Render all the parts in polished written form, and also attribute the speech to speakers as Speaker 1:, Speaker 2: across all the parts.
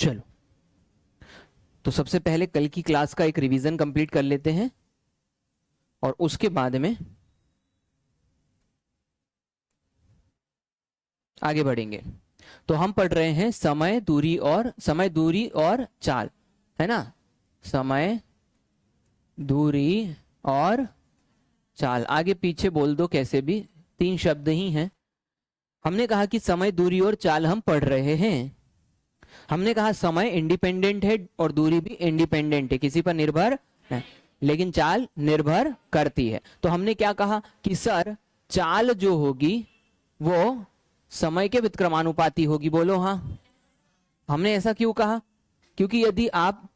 Speaker 1: चलो, तो सबसे पहले कल की क्लास का एक रिवीजन कंप्लीट कर लेते हैं और उसके बाद में आगे बढ़ेंगे। तो हम पढ़ रहे हैं समय दूरी और चाल, है ना। समय दूरी और चाल, आगे पीछे बोल दो कैसे भी, 3 शब्द ही हैं। हमने कहा कि समय दूरी और चाल हम पढ़ रहे हैं। हमने कहा समय इंडिपेंडेंट है और दूरी भी इंडिपेंडेंट है, किसी पर निर्भर नहीं, लेकिन चाल निर्भर करती है। तो हमने क्या कहा कि सर चाल जो होगी वो समय के व्युत्क्रमानुपाती होगी। बोलो हाँ। हमने ऐसा क्यों कहा? क्योंकि यदि आप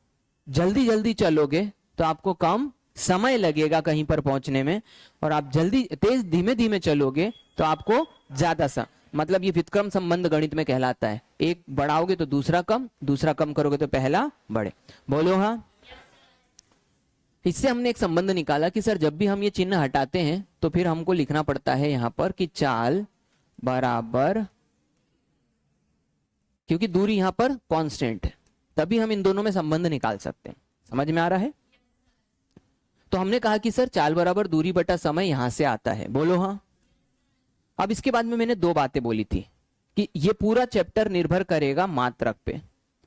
Speaker 1: जल्दी जल्दी चलोगे तो आपको कम समय लगेगा कहीं पर पहुंचने में, और आप जल्दी तेज धीमे धीमे चलोगे तो आपको ज्यादा समय, मतलब ये व्युत्क्रम संबंध गणित में कहलाता है। एक बढ़ाओगे तो दूसरा कम करोगे तो पहला बढ़े। बोलो हाँ। इससे हमने एक संबंध निकाला कि सर जब भी हम ये चिन्ह हटाते हैं तो फिर हमको लिखना पड़ता है यहां पर कि चाल बराबर, क्योंकि दूरी यहां पर कांस्टेंट है, तभी हम इन दोनों में संबंध निकाल सकते हैं। समझ में आ रहा है? तो हमने कहा कि सर चाल बराबर दूरी बटा समय यहां से आता है। बोलो हाँ। अब इसके बाद में मैंने 2 बातें बोली थी कि ये पूरा चैप्टर निर्भर करेगा मात्रक पे,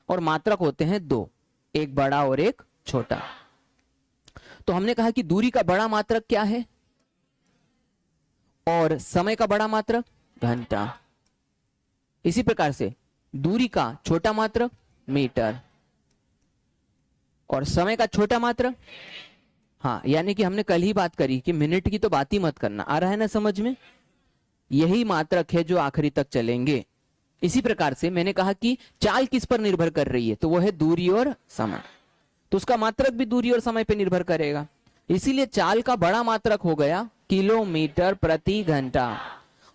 Speaker 1: और मात्रक होते हैं 2, एक बड़ा और एक छोटा। तो हमने कहा कि दूरी का बड़ा मात्रक क्या है और समय का बड़ा मात्रक घंटा। इसी प्रकार से दूरी का छोटा मात्रक मीटर और समय का छोटा मात्रक, हाँ, यानी कि हमने कल ही बात करी कि मिनट की तो बात ही मत करना। आ रहा है ना समझ में? यही मात्रक है जो आखिरी तक चलेंगे। इसी प्रकार से मैंने कहा कि चाल किस पर निर्भर कर रही है, तो वो है दूरी और समय, तो उसका मात्रक भी दूरी और समय पर निर्भर करेगा। इसीलिए चाल का बड़ा मात्रक हो गया किलोमीटर प्रति घंटा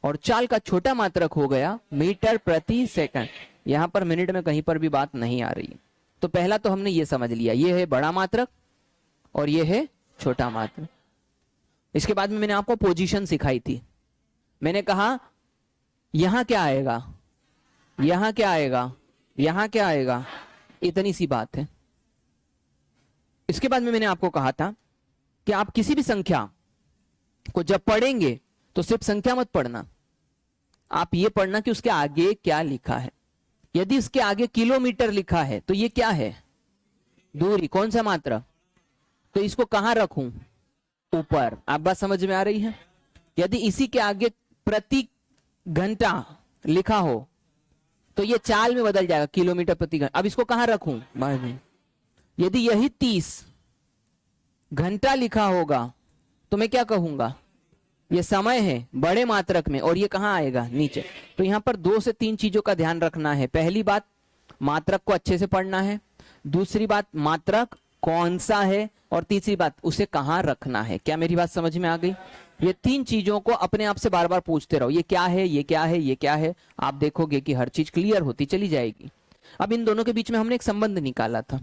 Speaker 1: और चाल का छोटा मात्रक हो गया मीटर प्रति सेकंड। यहां पर मिनट में कहीं पर भी बात नहीं आ रही। तो पहला तो हमने ये समझ लिया, ये है बड़ा मात्रक और ये है छोटा मात्रक। इसके बाद में मैंने आपको पोजीशन सिखाई थी। मैंने कहा यहां क्या आएगा, यहां क्या आएगा, यहां क्या आएगा, इतनी सी बात है। इसके बाद में मैंने आपको कहा था कि आप किसी भी संख्या को जब पढ़ेंगे तो सिर्फ संख्या मत पढ़ना, आप ये पढ़ना कि उसके आगे क्या लिखा है। यदि इसके आगे किलोमीटर लिखा है तो ये क्या है? दूरी। कौन सा मात्रक? तो इसको कहां रखूं? ऊपर। आप बात समझ में आ रही है? यदि इसी के आगे प्रति घंटा लिखा हो तो ये चाल में बदल जाएगा, किलोमीटर प्रति घंटा। अब इसको कहां रखूं? बाद में। यदि यही 30 घंटा लिखा होगा तो मैं क्या कहूंगा? ये समय है बड़े मात्रक में, और ये कहां आएगा? नीचे। तो यहां पर 2 से 3 चीजों का ध्यान रखना है। पहली बात, मात्रक को अच्छे से पढ़ना है। दूसरी बात, मात्रक कौन सा है, और तीसरी बात, उसे कहां रखना है। क्या मेरी बात समझ में आ गई? ये 3 चीजों को अपने आप से बार बार पूछते रहो, ये क्या है, ये क्या है, ये क्या है। आप देखोगे कि हर चीज क्लियर होती चली जाएगी। अब इन दोनों के बीच में हमने एक संबंध निकाला था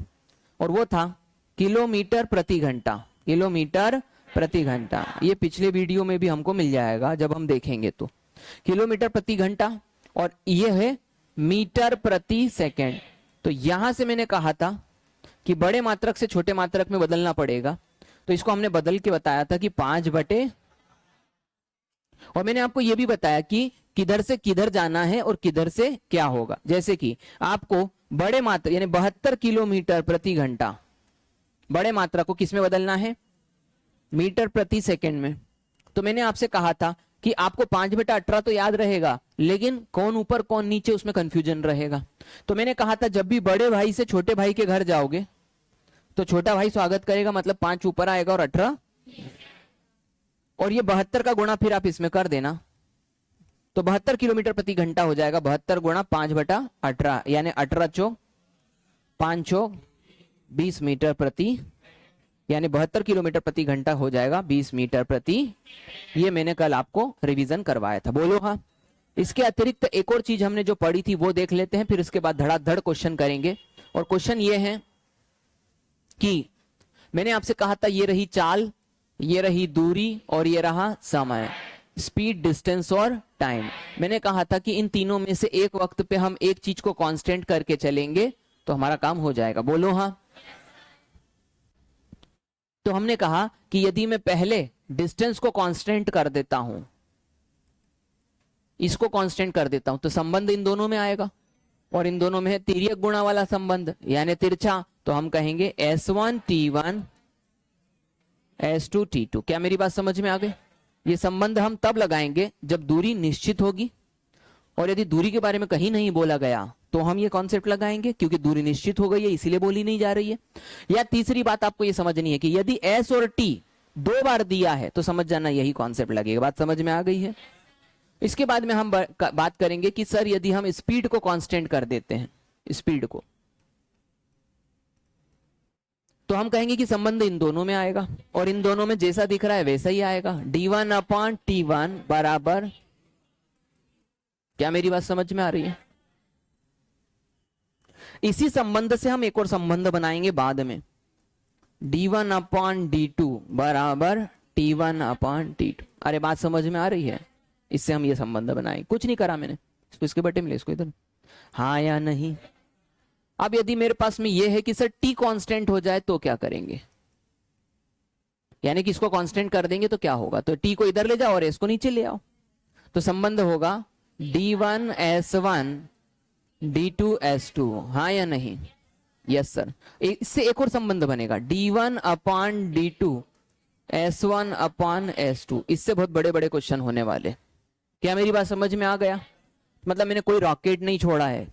Speaker 1: और वो था किलोमीटर प्रति घंटा। किलोमीटर प्रति घंटा, ये पिछले वीडियो में भी हमको मिल जाएगा जब हम देखेंगे तो। किलोमीटर प्रति घंटा, और ये है मीटर प्रति सेकंड। तो यहां से मैंने कहा था कि बड़े मात्रक से छोटे मात्रक में बदलना पड़ेगा, तो इसको हमने बदल के बताया था कि 5/, और मैंने आपको यह भी बताया कि किधर से किधर जाना है और किधर से क्या होगा। जैसे कि आपको बड़े मात्रक यानी 72 किलोमीटर प्रति घंटा, बड़े मात्रक को किस में बदलना है? मीटर प्रति सेकंड में। तो मैंने आपसे कहा था कि आपको 5/18 तो याद रहेगा, लेकिन कौन ऊपर कौन नीचे उसमें कंफ्यूजन रहेगा। तो मैंने कहा था जब भी बड़े भाई से छोटे भाई के घर जाओगे तो छोटा भाई स्वागत करेगा, मतलब 5 ऊपर आएगा और 18, और ये 72 का गुणा फिर आप इसमें कर देना तो 72 किलोमीटर प्रति घंटा हो जाएगा। 72 गुणा 5/18 यानी 18 चौक 5 चौक 20 मीटर प्रति, यानी 72 किलोमीटर प्रति घंटा हो जाएगा 20 मीटर प्रति। ये मैंने कल आपको रिवीजन करवाया था। बोलो हाँ। इसके अतिरिक्त एक और चीज हमने जो पढ़ी थी वो देख लेते हैं, फिर इसके बाद धड़ाधड़ क्वेश्चन करेंगे। और क्वेश्चन ये है कि मैंने आपसे कहा था ये रही चाल, ये रही दूरी और ये रहा समय, स्पीड, डिस्टेंस और टाइम। मैंने कहा था कि इन तीनों में से एक वक्त पे हम एक चीज को कांस्टेंट करके चलेंगे तो हमारा काम हो जाएगा, बोलो हाँ। तो हमने कहा कि यदि मैं पहले डिस्टेंस को कांस्टेंट कर देता हूं, इसको कांस्टेंट कर देता हूं, तो संबंध इन दोनों में आएगा, और इन दोनों में है तिर्यक गुणा वाला संबंध यानी तिरछा, तो हम कहेंगे S1 T1 S2 T2। क्या मेरी बात समझ में आ गई? ये संबंध हम तब लगाएंगे जब दूरी निश्चित होगी, और यदि दूरी के बारे में कहीं नहीं बोला गया तो हम ये कॉन्सेप्ट लगाएंगे, क्योंकि दूरी निश्चित हो गई है इसीलिए बोली नहीं जा रही है। या तीसरी बात आपको ये समझनी है कि यदि S और T 2 बार दिया है तो समझ जाना यही कॉन्सेप्ट लगेगा। बात समझ में आ गई है? इसके बाद में हम बात करेंगे कि सर यदि हम स्पीड को कांस्टेंट कर देते हैं, स्पीड को, तो हम कहेंगे कि संबंध इन दोनों में आएगा, और इन दोनों में जैसा दिख रहा है वैसा ही आएगा, d1/t1 बराबर, क्या मेरी बात समझ में आ रही है? इसी संबंध से हम एक और संबंध बनाएंगे बाद में, d1/d2 बराबर t1/t2। अरे बात समझ में आ रही है? इससे हम ये संबंध बनाएंगे। कुछ नहीं करा मैंने, इसके बटे मिले, इसको इधर, हाँ या नहीं। अब यदि मेरे पास में ये है कि सर t कांस्टेंट हो जाए तो क्या करेंगे, यानी कि इसको कांस्टेंट कर देंगे तो क्या होगा, तो t को इधर ले जाओ और s को नीचे ले आओ, तो संबंध होगा d1s1 d2s2, हाँ या नहीं? Yes sir. इससे एक और संबंध बनेगा d1/d2 s1/s2। इससे बहुत बड़े बड़े क्वेश्चन होने वाले। क्या मेरी बात समझ में आ गया? मतलब मैंने कोई रॉकेट नहीं छोड़ा है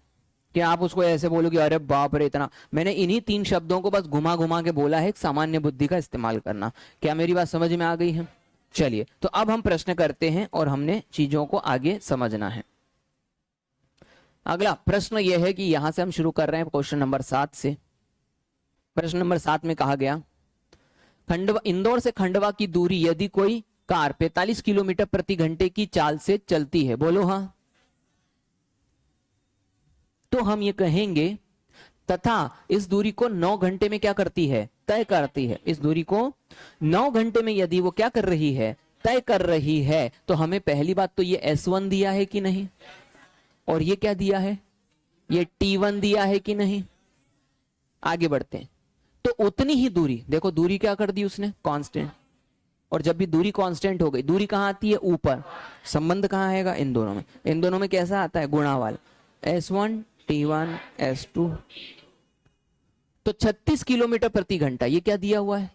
Speaker 1: कि आप उसको ऐसे बोलोगे अरे बाप रे इतना। मैंने इन्हीं 3 शब्दों को बस घुमा घुमा के बोला है, सामान्य बुद्धि का इस्तेमाल करना। क्या मेरी बात समझ में आ गई है? चलिए, तो अब हम प्रश्न करते हैं और हमने चीजों को आगे समझना है। अगला प्रश्न यह है कि यहां से हम शुरू कर रहे हैं क्वेश्चन नंबर 7 से। प्रश्न नंबर 7 में कहा गया, खंडवा, इंदौर से खंडवा की दूरी यदि कोई कार 45 किलोमीटर प्रति घंटे की चाल से चलती है, बोलो हाँ, तो हम ये कहेंगे तथा इस दूरी को 9 घंटे में क्या करती है, तय करती है। इस दूरी को 9 घंटे में यदि वो क्या कर रही है, तय कर रही है, तो हमें पहली बात तो ये S1 दिया है कि नहीं, और ये क्या दिया है, ये T1 दिया है कि नहीं। आगे बढ़ते हैं, तो उतनी ही दूरी, देखो दूरी क्या कर दी उसने, कांस्टेंट, और जब भी दूरी कांस्टेंट हो गई, दूरी कहां आती है, ऊपर, संबंध कहां आएगा, इन दोनों में। इन दोनों में कैसा आता है, गुणावाल, S1 T1 S2। तो 36 किलोमीटर प्रति घंटा, ये क्या दिया हुआ है,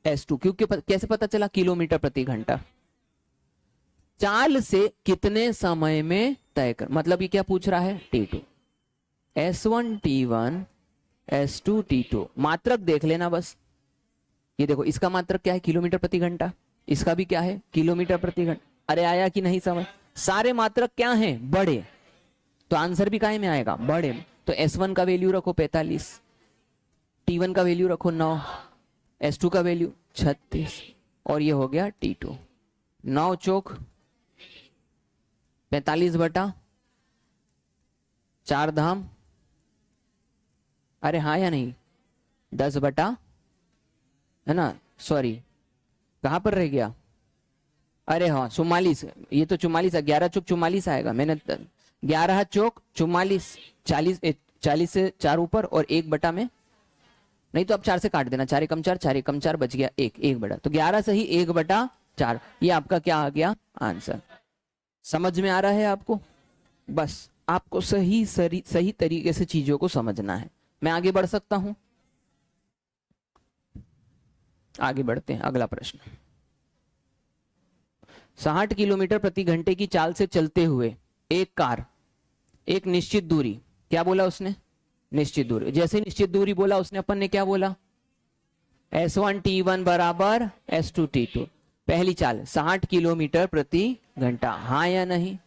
Speaker 1: S2, क्योंकि कैसे पता चला, किलोमीटर प्रति घंटा, चाल से कितने समय में तय कर, मतलब ये क्या पूछ रहा है, T2, S1 T1 S2 T2। मात्रक देख लेना बस, ये देखो इसका मात्रक क्या है, किलोमीटर प्रति घंटा, इसका भी क्या है, किलोमीटर प्रति घंटा। अरे आया कि नहीं समझ? सारे मात्रक क्या हैं, बड़े, तो आंसर भी काहे में आएगा, बड़े। तो S1 का वैल्यू रखो 45, T1 का वैल्यू रखो 9, S2 का वैल्यू 36, और ये हो गया T2। 9 चौक 45 बटा 4 धाम, अरे हाँ या नहीं, 10 बटा, है ना, सॉरी कहां पर रह गया, अरे हाँ 44, ये तो 44, 11 चौक 44 आएगा, मैंने 11 चौक 44, 40 से 4 ऊपर और 1 बटा में, नहीं तो अब 4 से काट देना, 4 एकम 4, 4 एकम 4 बच गया 1 बटा, तो 11 सही 1 बटा 4, ये आपका क्या आ गया आंसर। समझ में आ रहा है आपको? बस आपको सही तरीके से चीजों को समझना है। मैं आगे बढ़ सकता हूं? आगे बढ़ते हैं, अगला प्रश्न। 60 किलोमीटर प्रति घंटे की चाल से चलते हुए एक कार एक निश्चित दूरी, क्या बोला उसने, निश्चित दूरी, जैसे निश्चित दूरी बोला उसने, अपन ने क्या बोला, S1 T1 बराबर S2 T2। पहली चाल 60 किलोमीटर प्रति घंटा, हाँ या नहीं?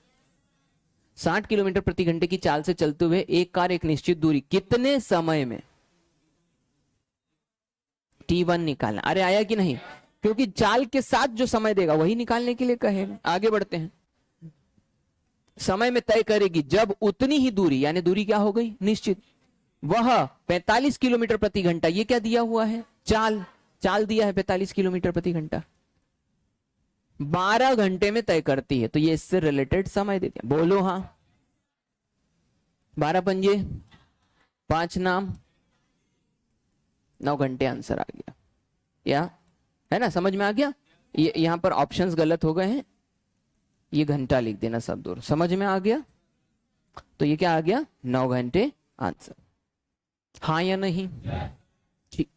Speaker 1: 60 किलोमीटर प्रति घंटे की चाल से चलते हुए एक कार एक निश्चित दूरी कितने समय में, T1 निकालना। अरे आया कि नहीं, क्योंकि चाल के साथ जो समय देगा वही निकालने के लिए कहेगा। आगे बढ़ते हैं, समय में तय करेगी जब उतनी ही दूरी, यानी दूरी क्या हो गई, निश्चित, वह 45 किलोमीटर प्रति घंटा, ये क्या दिया हुआ है, चाल दिया है 45 किलोमीटर प्रति घंटा, 12 घंटे में तय करती है। तो ये इससे रिलेटेड समय देती है, बोलो हाँ। 12 पंजे 5 नाम, 9 घंटे आंसर आ गया। या है ना, समझ में आ गया? ये यहां पर ऑप्शंस गलत हो गए हैं, ये घंटा लिख देना सब दूर। समझ में आ गया? तो ये क्या आ गया? 9 घंटे आंसर। हाँ या नहीं? ठीक।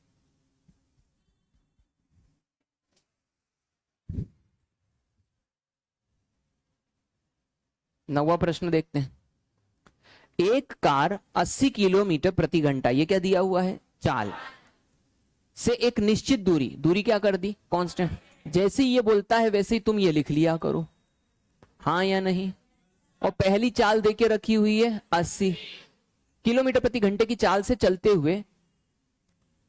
Speaker 1: नौवां प्रश्न देखते हैं। एक कार 80 किलोमीटर प्रति घंटा, ये क्या दिया हुआ है? चाल से एक निश्चित दूरी, दूरी क्या कर दी? कांस्टेंट। जैसे ही ये बोलता है वैसे ही तुम ये लिख लिया करो। हाँ या नहीं? और पहली चाल देके रखी हुई है 80 किलोमीटर प्रति घंटे की चाल से चलते हुए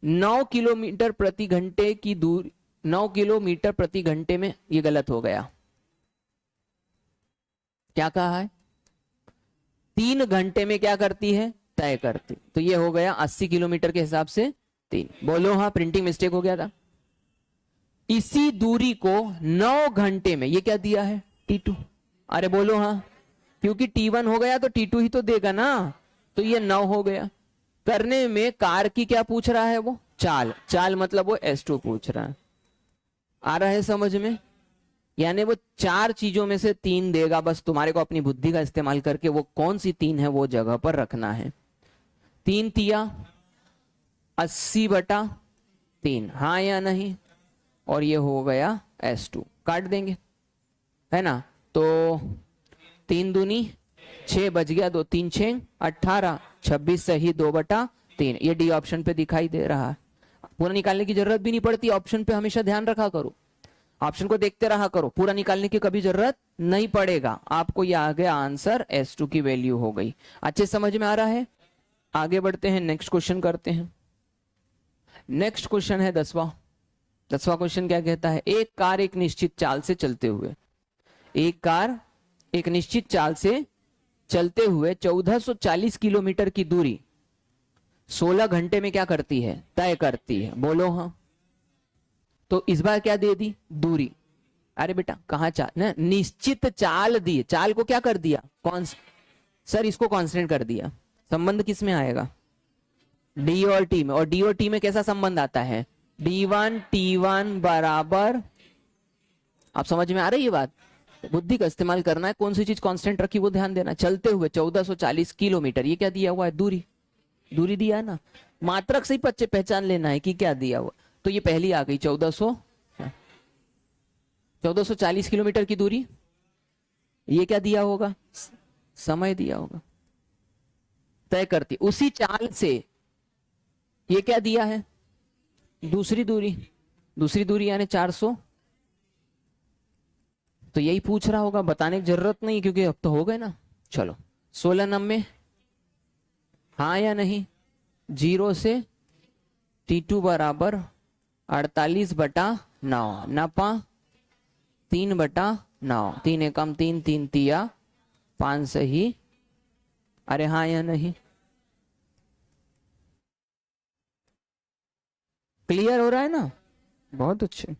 Speaker 1: 9 किलोमीटर प्रति घंटे की दूरी, 9 किलोमीटर प्रति घंटे में, ये गलत हो गया। क्या कहा है? 3 घंटे में क्या करती है? तय करती। तो ये हो गया 80 किलोमीटर के हिसाब से 3। बोलो हाँ, प्रिंटिंग मिस्टेक हो गया था। इसी दूरी को 9 घंटे में, ये क्या दिया है? T2। अरे बोलो हाँ, क्योंकि T1 हो गया तो T2 ही तो देगा ना, तो ये 9 हो गया। करने में कार की क्या पूछ रहा है? वो चाल। चाल मतलब वो S2 पूछ रहा है। आ रहा है समझ में? यानी वो 4 चीजों में से 3 देगा, बस तुम्हारे को अपनी बुद्धि का इस्तेमाल करके वो कौन सी 3 है वो जगह पर रखना है। 3 तिया 80/3, हाँ या नहीं? और ये हो गया S2, काट देंगे, है ना? तो 3 दूनी 6, बच गया 2, 3 6 18, 26 सही 2/3। ये डी ऑप्शन पे दिखाई दे रहा है। पूरा निकालने की जरूरत भी नहीं पड़ती, ऑप्शन पे हमेशा ध्यान रखा करो, ऑप्शन को देखते रहा करो, पूरा निकालने की कभी जरूरत नहीं पड़ेगा। आपको ये आ गया आंसर, S2 की वैल्यू हो गई। अच्छे समझ में आ रहा है? आगे बढ़ते हैं, नेक्स्ट क्वेश्चन करते हैं। नेक्स्ट क्वेश्चन है 10वां। 10वां क्वेश्चन क्या कहता है? एक कार एक निश्चित चाल से चलते हुए, एक कार एक निश्चित चाल से चलते हुए 1440 किलोमीटर की दूरी 16 घंटे में क्या करती है? तय करती है। बोलो हाँ। तो इस बार क्या दे दी? दूरी। अरे बेटा कहां चाल ना, निश्चित चाल दी, चाल को क्या कर दिया? कौन सर, इसको कांस्टेंट कर दिया। संबंध किस में आएगा? डी और टी में। और डी और टी में कैसा संबंध आता है? D1 T1 बराबर। आप समझ में आ रही है बात? बुद्धि का इस्तेमाल करना है, कौन सी चीज कांस्टेंट रखी वो ध्यान देना। चलते हुए 1440 किलोमीटर, ये क्या दिया हुआ है? दूरी। दूरी दिया है ना, मात्रक से ही पहचान लेना है कि क्या दिया हुआ। तो ये पहली आ गई 1440 किलोमीटर की दूरी। ये क्या दिया होगा? समय दिया होगा। तय करती उसी चाल से, ये क्या दिया है? दूसरी दूरी। दूसरी दूरी यानी 400। तो यही पूछ रहा होगा, बताने की जरूरत नहीं क्योंकि अब तो हो गए ना। चलो 16 नंबे, हाँ या नहीं? 0 से T2 बराबर 48/9, नपा 3/9, 3 एकम 3, 3 तिया 5 सही। अरे हाँ या नहीं? क्लियर हो रहा है ना? बहुत अच्छे।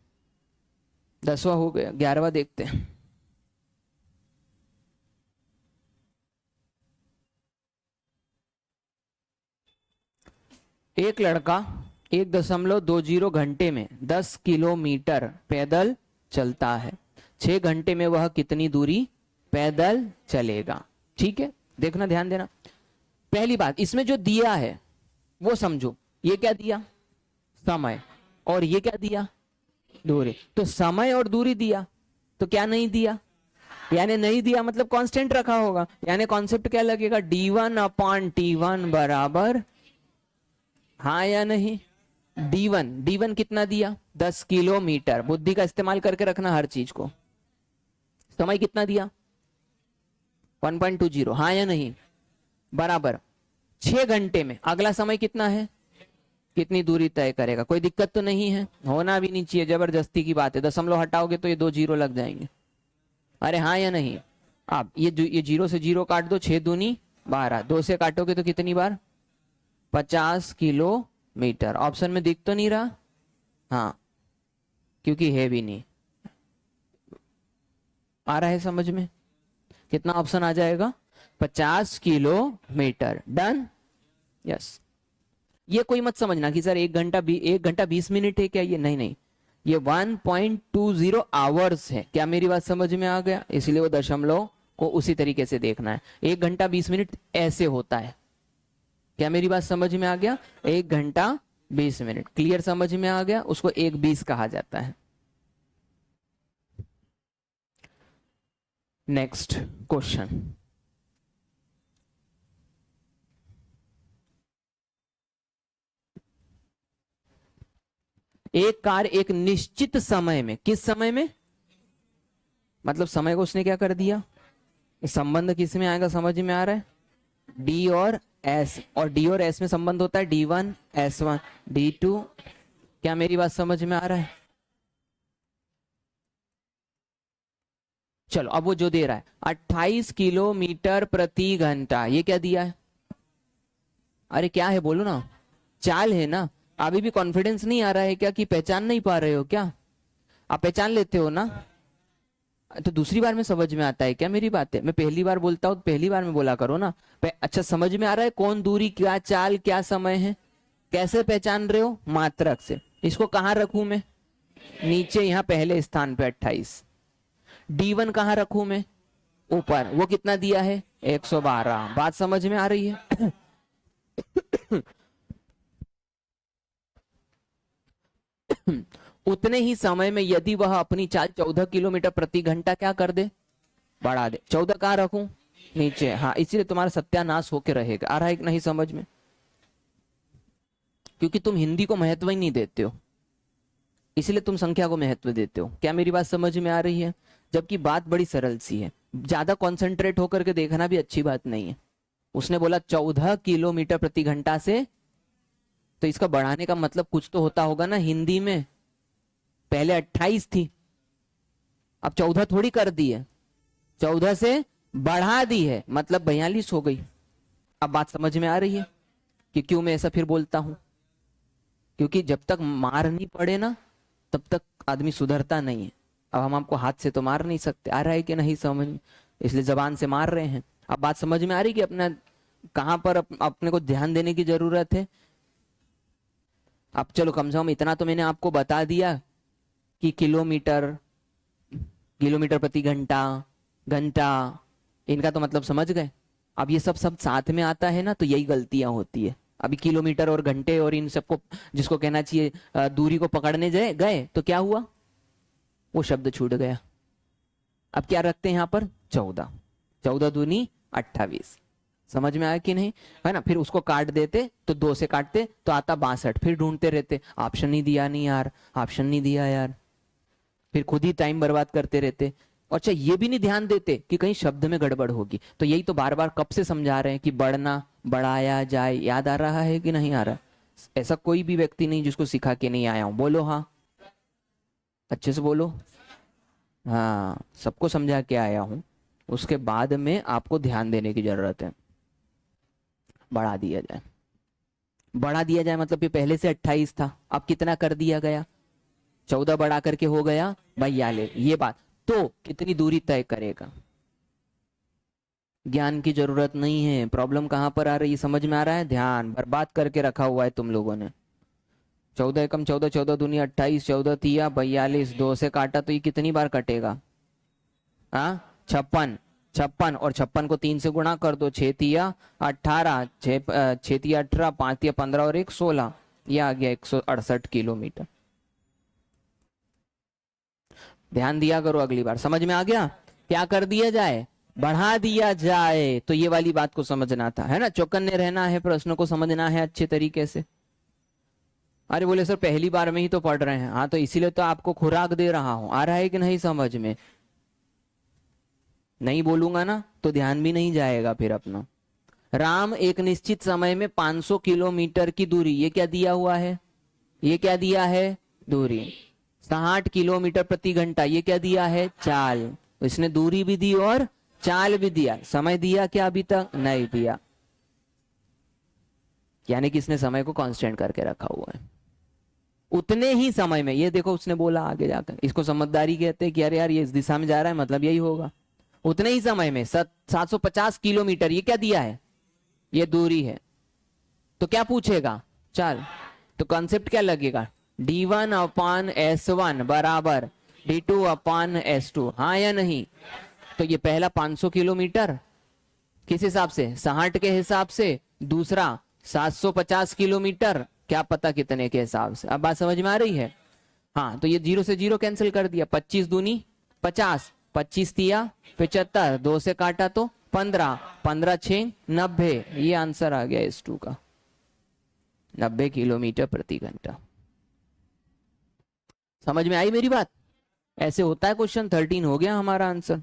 Speaker 1: 10वां हो गया, 11वां देखते हैं। एक लड़का 1.20 घंटे में 10 किलोमीटर पैदल चलता है। 6 घंटे में वह कितनी दूरी पैदल चलेगा? ठीक है, देखना, ध्यान देना। पहली बात, इसमें जो दिया है वो समझो। ये क्या दिया? समय। और ये क्या दिया? दूरी। तो समय और दूरी दिया, तो क्या नहीं दिया? यानी नहीं दिया मतलब कांस्टेंट रखा होगा। यानी कॉन्सेप्ट क्या लगेगा? D1/T1 बराबर, हाँ या नहीं? D1 कितना दिया? 10 किलोमीटर। बुद्धि का इस्तेमाल करके रखना हर चीज को। समय कितना दिया? 1.20, हाँ या नहीं? बराबर 6 घंटे में अगला समय कितना है? कितनी दूरी तय करेगा? कोई दिक्कत तो नहीं है, होना भी नहीं चाहिए, जबरदस्ती की बात है। दशमलव हटाओगे तो ये 2 0 लग जाएंगे। अरे हाँ या नहीं? अब ये 0 से 0 काट दो, 6 दूनी 12, 2 से काटोगे तो कितनी बार? 50 किलोमीटर। ऑप्शन में दिख तो नहीं रहा? हाँ, क्योंकि है भी नहीं। आ रहा है समझ में? कितना ऑप्शन आ जाएगा? 50 किलोमीटर। डन? यस। ये कोई मत समझना कि सर 1 घंटा 20 मिनट है क्या, ये नहीं नहीं, ये 1.20 आवर्स है। क्या मेरी बात समझ में आ गया? इसलिए वो दशमलव को उसी तरीके से देखना है। 1 घंटा 20 मिनट ऐसे होता है। क्या मेरी बात समझ में आ गया? 1 घंटा 20 मिनट क्लियर समझ में आ गया, उसको 1:20 कहा जाता है। Next question. एक कार एक निश्चित समय में, किस समय में, मतलब समय को उसने क्या कर दिया, संबंध किस में आएगा समझ में आ रहा है? डी और एस, और डी और एस में संबंध होता है D1 S1 D2। क्या मेरी बात समझ में आ रहा है? चलो अब वो जो दे रहा है 28 किलोमीटर प्रति घंटा, ये क्या दिया है? अरे क्या है बोलो ना, चाल है ना। अभी भी कॉन्फिडेंस नहीं आ रहा है क्या कि पहचान नहीं पा रहे हो क्या? आप पहचान लेते हो ना, तो दूसरी बार में समझ में आता है क्या मेरी बात है? मैं पहली बार बोलता हूँ पहली बार में बोला करो ना। अच्छा समझ में आ रहा है कौन दूरी, क्या चाल, क्या समय है? कैसे पहचान रहे हो? मात्रक से। इसको कहाँ रखूं मैं? नीचे यहाँ पहले स्थान पे 28। D1 कहाँ रखूं मैं? ऊपर। वो कितना दिया है? 112। बात समझ में आ रही है? उतने ही समय में यदि वह अपनी चाल 14 किलोमीटर प्रति घंटा क्या कर दे, बढ़ा दे। 14 कहाँ रखूं? नीचे। हाँ, इसीलिए तुम्हारा सत्यानाश होके रहेगा। आ रहा है कि नहीं समझ में? क्योंकि तुम हिंदी को महत्व ही नहीं देते हो, इसलिए तुम संख्या को महत्व देते हो। क्या मेरी बात समझ में आ रही है? जबकि बात बड़ी सरल सी है। ज्यादा कॉन्सेंट्रेट होकर के देखना भी अच्छी बात नहीं है। उसने बोला 14 किलोमीटर प्रति घंटा से, तो इसका बढ़ाने का मतलब कुछ तो होता होगा ना हिंदी में। पहले 28 थी, अब 14 थोड़ी कर दी है, 14 से बढ़ा दी है, मतलब 42 हो गई। अब बात समझ में आ रही है कि क्यों मैं ऐसा फिर बोलता हूं? क्योंकि जब तक मार नहीं पड़े ना तब तक आदमी सुधरता नहीं है। अब हम आपको हाथ से तो मार नहीं सकते, आ रहा है कि नहीं समझ, इसलिए जबान से मार रहे हैं। अब बात समझ में आ रही कि अपना कहां पर अपने को ध्यान देने की जरूरत है। अब चलो कम से कम इतना तो मैंने आपको बता दिया कि किलोमीटर, किलोमीटर प्रति घंटा, घंटा, इनका तो मतलब समझ गए। अब ये सब साथ में आता है ना, तो यही गलतियां होती है। अभी किलोमीटर और घंटे और इन सबको जिसको कहना चाहिए दूरी को पकड़ने गए तो क्या हुआ, वो शब्द छूट गया। अब क्या रखते हैं यहाँ पर? 14। 14 दूनी 28। समझ में आया कि नहीं? है ना? फिर उसको काट देते तो 2 से काटते तो आता 62। फिर ढूंढते रहते, ऑप्शन नहीं दिया, नहीं यार ऑप्शन नहीं दिया यार, फिर खुद ही टाइम बर्बाद करते रहते। अच्छा ये भी नहीं ध्यान देते कि कहीं शब्द में गड़बड़ होगी। तो यही तो बार बार कब से समझा रहे हैं कि बढ़ना, बढ़ाया जाए। याद आ रहा है कि नहीं आ रहा? ऐसा कोई भी व्यक्ति नहीं जिसको सिखा के नहीं आया हूं। बोलो हाँ, अच्छे से बोलो। हाँ, सबको समझा के आया हूं। उसके बाद में आपको ध्यान देने की जरूरत है। बढ़ा दिया जाए, बढ़ा दिया जाए मतलब कि पहले से 28 था, अब कितना कर दिया गया? 14 बढ़ा करके हो गया 42। ये बात तो कितनी दूरी तय करेगा? ज्ञान की जरूरत नहीं है। प्रॉब्लम कहां पर आ रही है समझ में आ रहा है? ध्यान बर्बाद करके रखा हुआ है तुम लोगों ने। 14 एकम 14, 14 दूनी 28, 14 तिया 42, 2 से काटा तो ये कितनी बार कटेगा? हाँ 56। 56 और 56 को 3 से गुणा कर दो, 6 तिया 18, 6 तिया 18, 5 तिया 15 और 1 16, ये आ गया 168 किलोमीटर। ध्यान दिया करो अगली बार। समझ में आ गया? क्या कर दिया जाए? बढ़ा दिया जाए। तो ये वाली बात को समझना था, है ना? चौकन्ने रहना है, प्रश्न को समझना है अच्छे तरीके से। अरे बोले सर पहली बार में ही तो पढ़ रहे हैं। हाँ तो इसीलिए तो आपको खुराक दे रहा हूं। आ रहा है कि नहीं समझ में? नहीं बोलूंगा ना तो ध्यान भी नहीं जाएगा फिर अपना। राम एक निश्चित समय में 500 किलोमीटर की दूरी, ये क्या दिया हुआ है? ये क्या दिया है? दूरी। 60 किलोमीटर प्रति घंटा, ये क्या दिया है? चाल। इसने दूरी भी दी और चाल भी दिया। समय दिया क्या अभी तक? नहीं दिया। यानी कि इसने समय को कांस्टेंट करके रखा हुआ है। उतने ही समय में, ये देखो उसने बोला आगे जाकर, इसको समझदारी कहते हैं कि अरे यार ये इस दिशा में जा रहा है मतलब यही होगा। उतने ही समय में 750 किलोमीटर, ये क्या दिया है? ये दूरी है। तो क्या पूछेगा, चाल। तो कॉन्सेप्ट क्या लगेगा, d1 अपॉन s1 बराबर d2 अपॉन s2, हाँ या नहीं। तो ये पहला 500 किलोमीटर किस हिसाब से, 60 के हिसाब से, दूसरा 750 किलोमीटर क्या पता कितने के हिसाब से। अब बात समझ में आ रही है। हाँ, तो ये 0 से 0 कैंसिल कर दिया, 25 दूनी 50, 25 तिया 75, 2 से काटा तो 15, 15 6 90, ये आंसर आ गया S2 का, 90 किलोमीटर प्रति घंटा। समझ में आई मेरी बात। ऐसे होता है क्वेश्चन। 13 हो गया हमारा आंसर।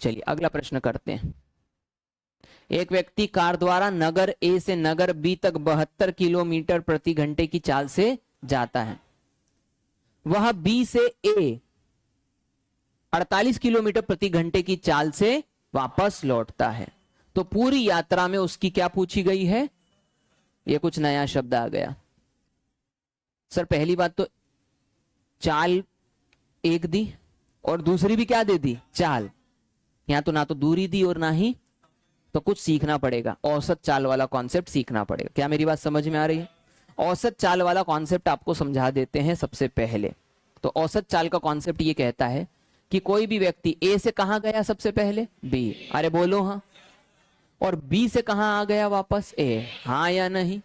Speaker 1: चलिए अगला प्रश्न करते हैं। एक व्यक्ति कार द्वारा नगर ए से नगर बी तक 72 किलोमीटर प्रति घंटे की चाल से जाता है। वह बी से ए 48 किलोमीटर प्रति घंटे की चाल से वापस लौटता है। तो पूरी यात्रा में उसकी क्या पूछी गई है, ये कुछ नया शब्द आ गया। सर पहली बात तो चाल एक दी और दूसरी भी क्या दे दी, चाल। यहां तो ना तो दूरी दी और ना ही, तो कुछ सीखना पड़ेगा, औसत चाल वाला कॉन्सेप्ट सीखना पड़ेगा। क्या मेरी बात समझ में आ रही है। औसत चाल वाला कॉन्सेप्ट आपको समझा देते हैं सबसे पहले। तो औसत चाल का कॉन्सेप्ट ये कहता है कि कोई भी व्यक्ति ए से कहां गया सबसे पहले, बी, अरे बोलो हाँ, और बी से कहां आ गया वापस, ए, हाँ या नहीं।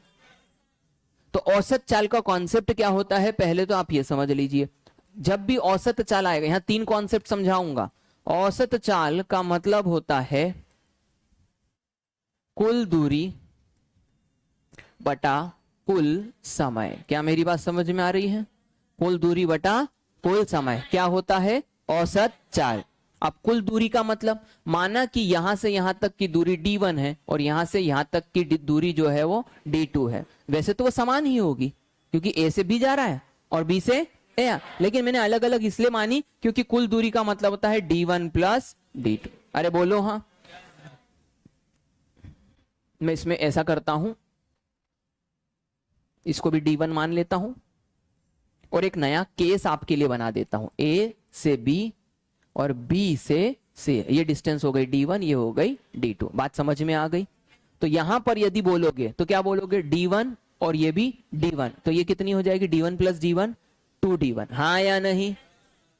Speaker 1: तो औसत चाल का कॉन्सेप्ट क्या होता है, पहले तो आप ये समझ लीजिए। जब भी औसत चाल आएगा, यहां 3 कॉन्सेप्ट समझाऊंगा। औसत चाल का मतलब होता है कुल दूरी बटा कुल समय। क्या मेरी बात समझ में आ रही है। कुल दूरी बटा कुल समय क्या होता है, औसत चाल। अब कुल दूरी का मतलब, माना कि यहां से यहां तक की दूरी d1 है और यहां से यहां तक की दूरी जो है वो d2 है। वैसे तो वो समान ही होगी क्योंकि a से b जा रहा है और b से a, लेकिन मैंने अलग अलग इसलिए मानी क्योंकि कुल दूरी का मतलब होता है d1 प्लस d2। अरे बोलो हाँ। मैं इसमें ऐसा करता हूं, इसको भी d1 मान लेता हूं और एक नया केस आपके लिए बना देता हूं। a से b और b से c, ये डिस्टेंस हो गई d1, ये हो गई d2। बात समझ में आ गई। तो यहां पर यदि बोलोगे तो क्या बोलोगे, d1 और ये भी d1, तो ये कितनी हो जाएगी, d1 प्लस d1 2d1, हाँ या नहीं।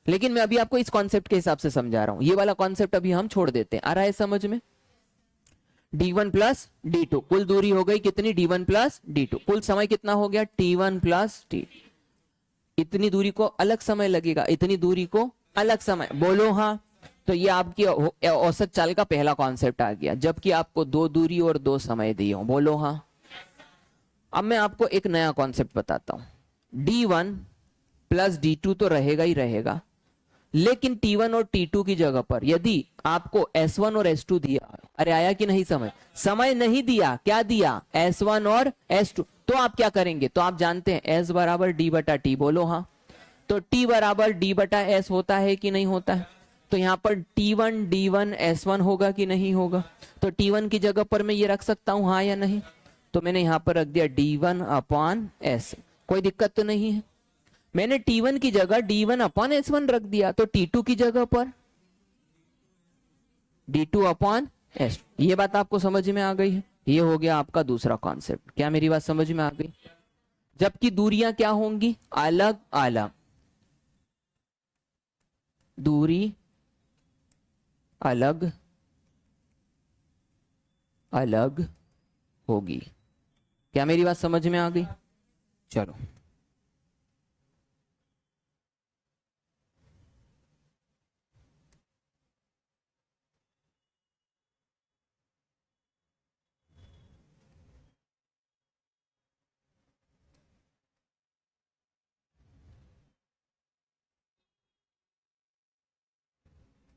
Speaker 1: लेकिन मैं अभी आपको इस कॉन्सेप्ट के हिसाब से समझा रहा हूं, ये वाला कॉन्सेप्ट अभी हम छोड़ देते हैं। आ रहा है समझ में। d1 प्लस d2, कुल दूरी हो गई कितनी, d1 प्लस d2। कुल समय कितना हो गया, t1 प्लस t। इतनी दूरी को अलग समय लगेगा, इतनी दूरी को अलग समय, बोलो हाँ। तो ये आपकी औसत चाल का पहला कॉन्सेप्ट आ गया, जबकि आपको 2 दूरी और 2 समय दिए हो, बोलो हाँ। अब मैं आपको एक नया कॉन्सेप्ट बताता हूं। d1 प्लस d2 तो रहेगा ही रहेगा, लेकिन t1 और t2 की जगह पर यदि आपको s1 और s2 दिया, अरे आया कि नहीं समझ, समय नहीं दिया, क्या दिया, s1 और s2, तो आप क्या करेंगे, तो आप जानते हैं s बराबर d बटा टी, बोलो हाँ। तो t बराबर d बटा s होता है कि नहीं होता है। तो यहां पर t1 d1 s1 होगा कि नहीं होगा। तो t1 की जगह पर मैं ये रख सकता हूं, हाँ या नहीं। तो मैंने यहां पर रख दिया d1 अपॉन s, कोई दिक्कत तो नहीं है। मैंने t1 की जगह d1 अपॉन s1 रख दिया, तो t2 की जगह पर d2 अपॉन s। ये बात आपको समझ में आ गई है। ये हो गया आपका दूसरा कॉन्सेप्ट। क्या मेरी बात समझ में आ गई। जबकि दूरियां क्या होंगी, अलग अलग, दूरी अलग अलग होगी। क्या मेरी बात समझ में आ गई। चलो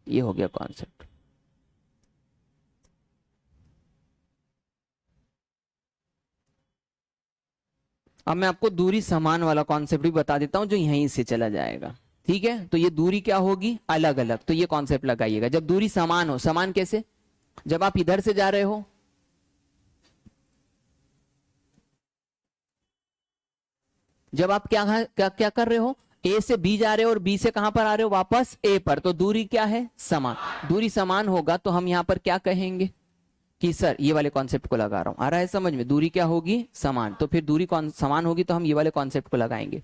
Speaker 1: ये हो गया कॉन्सेप्ट। अब मैं आपको दूरी समान वाला कॉन्सेप्ट भी बता देता हूं जो यहीं से चला जाएगा। ठीक है, तो ये दूरी क्या होगी, अलग अलग। तो ये कॉन्सेप्ट लगाइएगा। जब दूरी समान हो, समान कैसे, जब आप इधर से जा रहे हो, जब आप क्या क्या क्या कर रहे हो, ए से बी जा रहे हो और बी से कहां पर आ रहे हो, वापस ए पर, तो दूरी क्या है, समान। दूरी समान होगा तो हम यहां पर क्या कहेंगे, कि सर ये वाले कॉन्सेप्ट को लगा रहा हूं, आ रहा है समझ में? दूरी क्या होगी? समान। तो फिर दूरी समान होगी तो हम ये वाले कॉन्सेप्ट को लगाएंगे।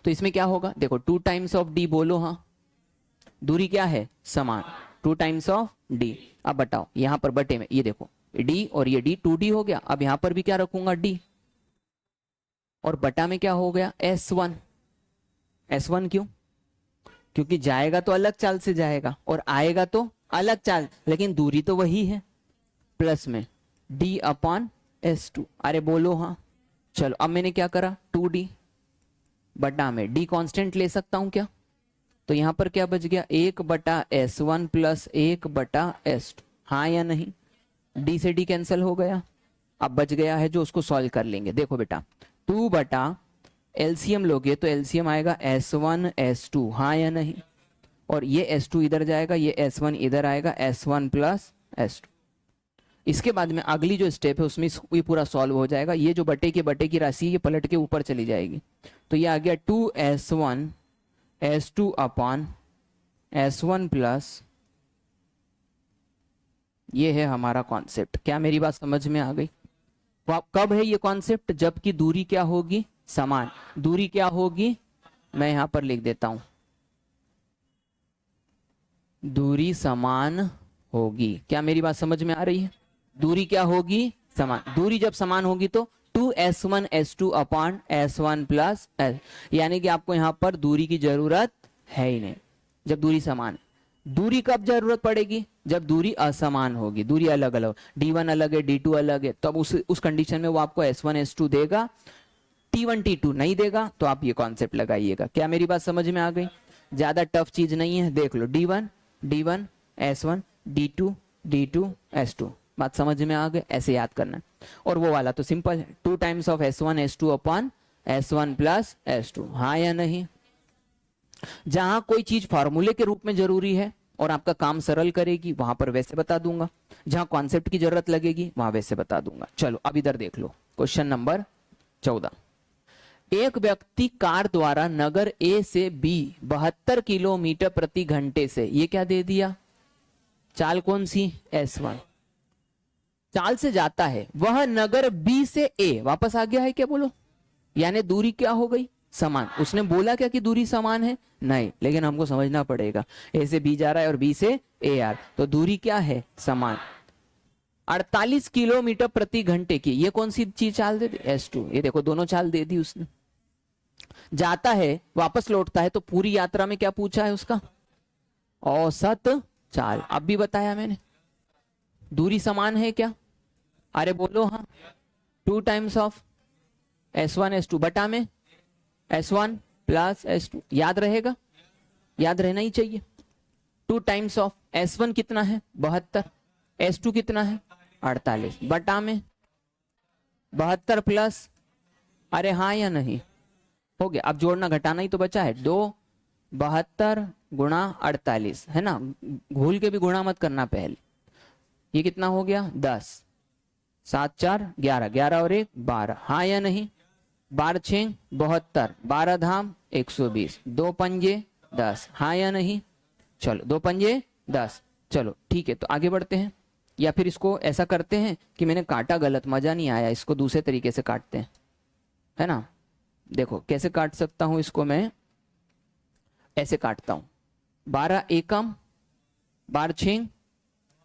Speaker 1: तो इसमें क्या होगा? देखो 2 टाइम्स ऑफ डी बोलो, हाँ दूरी क्या है? समान। 2 टाइम्स ऑफ डी। अब बताओ यहां पर बटे में ये देखो डी और ये डी 2d हो गया। अब यहां पर भी क्या रखूंगा? डी। और बटा में क्या हो गया? S1। S1 क्यों? क्योंकि जाएगा तो अलग चाल से जाएगा और आएगा तो अलग चाल, लेकिन दूरी तो वही है। प्लस में d अपॉन S2। अरे बोलो हाँ। चलो अब मैंने क्या करा? 2d बटा में d कांस्टेंट ले सकता हूं क्या? तो यहां पर क्या बच गया? 1/S1 plus 1/S2। हाँ या नहीं? d से d कैंसिल हो गया। अब बच गया है जो उसको सॉल्व कर लेंगे। देखो बेटा 2 बटा एलसीएम लोगे तो एलसीएम आएगा S1 S2। हाँ या नहीं? और ये S2 इधर जाएगा, ये S1 इधर आएगा, S1 प्लस S2। इसके बाद में अगली जो स्टेप है उसमें ये पूरा सॉल्व हो जाएगा। ये जो बटे की राशि ये पलट के ऊपर चली जाएगी। तो ये आ गया 2S1 S2 upon S1 plus, ये है हमारा कॉन्सेप्ट। क्या मेरी बात समझ में आ गई? कब है ये कॉन्सेप्ट? जबकि दूरी क्या होगी? समान। दूरी क्या होगी? मैं यहां पर लिख देता हूं, दूरी समान होगी। क्या मेरी बात समझ में आ रही है? दूरी क्या होगी? समान। दूरी जब समान होगी तो 2S1 S2 upon S1 plus S, यानी कि आपको यहां पर दूरी की जरूरत है ही नहीं जब दूरी समान। दूरी कब जरूरत पड़ेगी? जब दूरी असमान होगी, दूरी अलग अलग, D1 अलग है D2 अलग है, तब उस कंडीशन में वो आपको S1 S2 देगा, T1 T2 नहीं देगा। तो आप ये कॉन्सेप्ट लगाइएगा। क्या मेरी बात समझ में आ गई? ज्यादा टफ चीज नहीं है। देख लो D1 S1 D2 D2 S2। बात समझ में आ गई? ऐसे याद करना है। और वो वाला तो सिंपल है, 2 times of S1 S2 upon S1 plus S2। हाँ या नहीं? जहां कोई चीज फॉर्मूले के रूप में जरूरी है और आपका काम सरल करेगी वहां पर वैसे बता दूंगा, जहां कॉन्सेप्ट की जरूरत लगेगी वहां वैसे बता दूंगा। चलो अब इधर देख लो क्वेश्चन नंबर 14। एक व्यक्ति कार द्वारा नगर ए से बी 72 किलोमीटर प्रति घंटे से, ये क्या दे दिया? चाल कौन सी? S1 चाल से जाता है। वह नगर बी से ए वापस आ गया है। क्या बोलो? यानी दूरी क्या हो गई? समान। उसने बोला क्या कि दूरी समान है? नहीं, लेकिन हमको समझना पड़ेगा ए से बी जा रहा है और बी से ए आ रहा है, तो दूरी क्या है? समान। 48 किलोमीटर प्रति घंटे की ये कौन सी चीज चाल दे दी? S2। ये देखो दोनों चाल दे दी उसने। जाता है वापस लौटता है, तो पूरी यात्रा में क्या पूछा है उसका? औसत चाल। अब भी बताया मैंने, दूरी समान है क्या? अरे बोलो हाँ। 2 टाइम्स ऑफ S1 S2 बटा में S1 प्लस S2। याद रहेगा? याद रहना ही चाहिए। 2 टाइम्स ऑफ S1 कितना है? 72। S2 कितना है? 48 बटा में 72 प्लस, अरे हाँ या नहीं? हो गया। अब जोड़ना घटाना ही तो बचा है। 2 72 गुणा 48 है ना, भूल के भी गुणा मत करना पहले। ये कितना हो गया? 10 7 4 11, 11 और 1 12। हाँ या नहीं? 12 6 72, 12 धाम 120, 2 पंजे 10। हाँ या नहीं? चलो 2 पंजे 10। चलो ठीक है, तो आगे बढ़ते हैं। या फिर इसको ऐसा करते हैं कि मैंने काटा गलत, मजा नहीं आया, इसको दूसरे तरीके से काटते हैं, है ना। देखो कैसे काट सकता हूं इसको मैं, ऐसे काटता हूं। 12 एकम 12 6,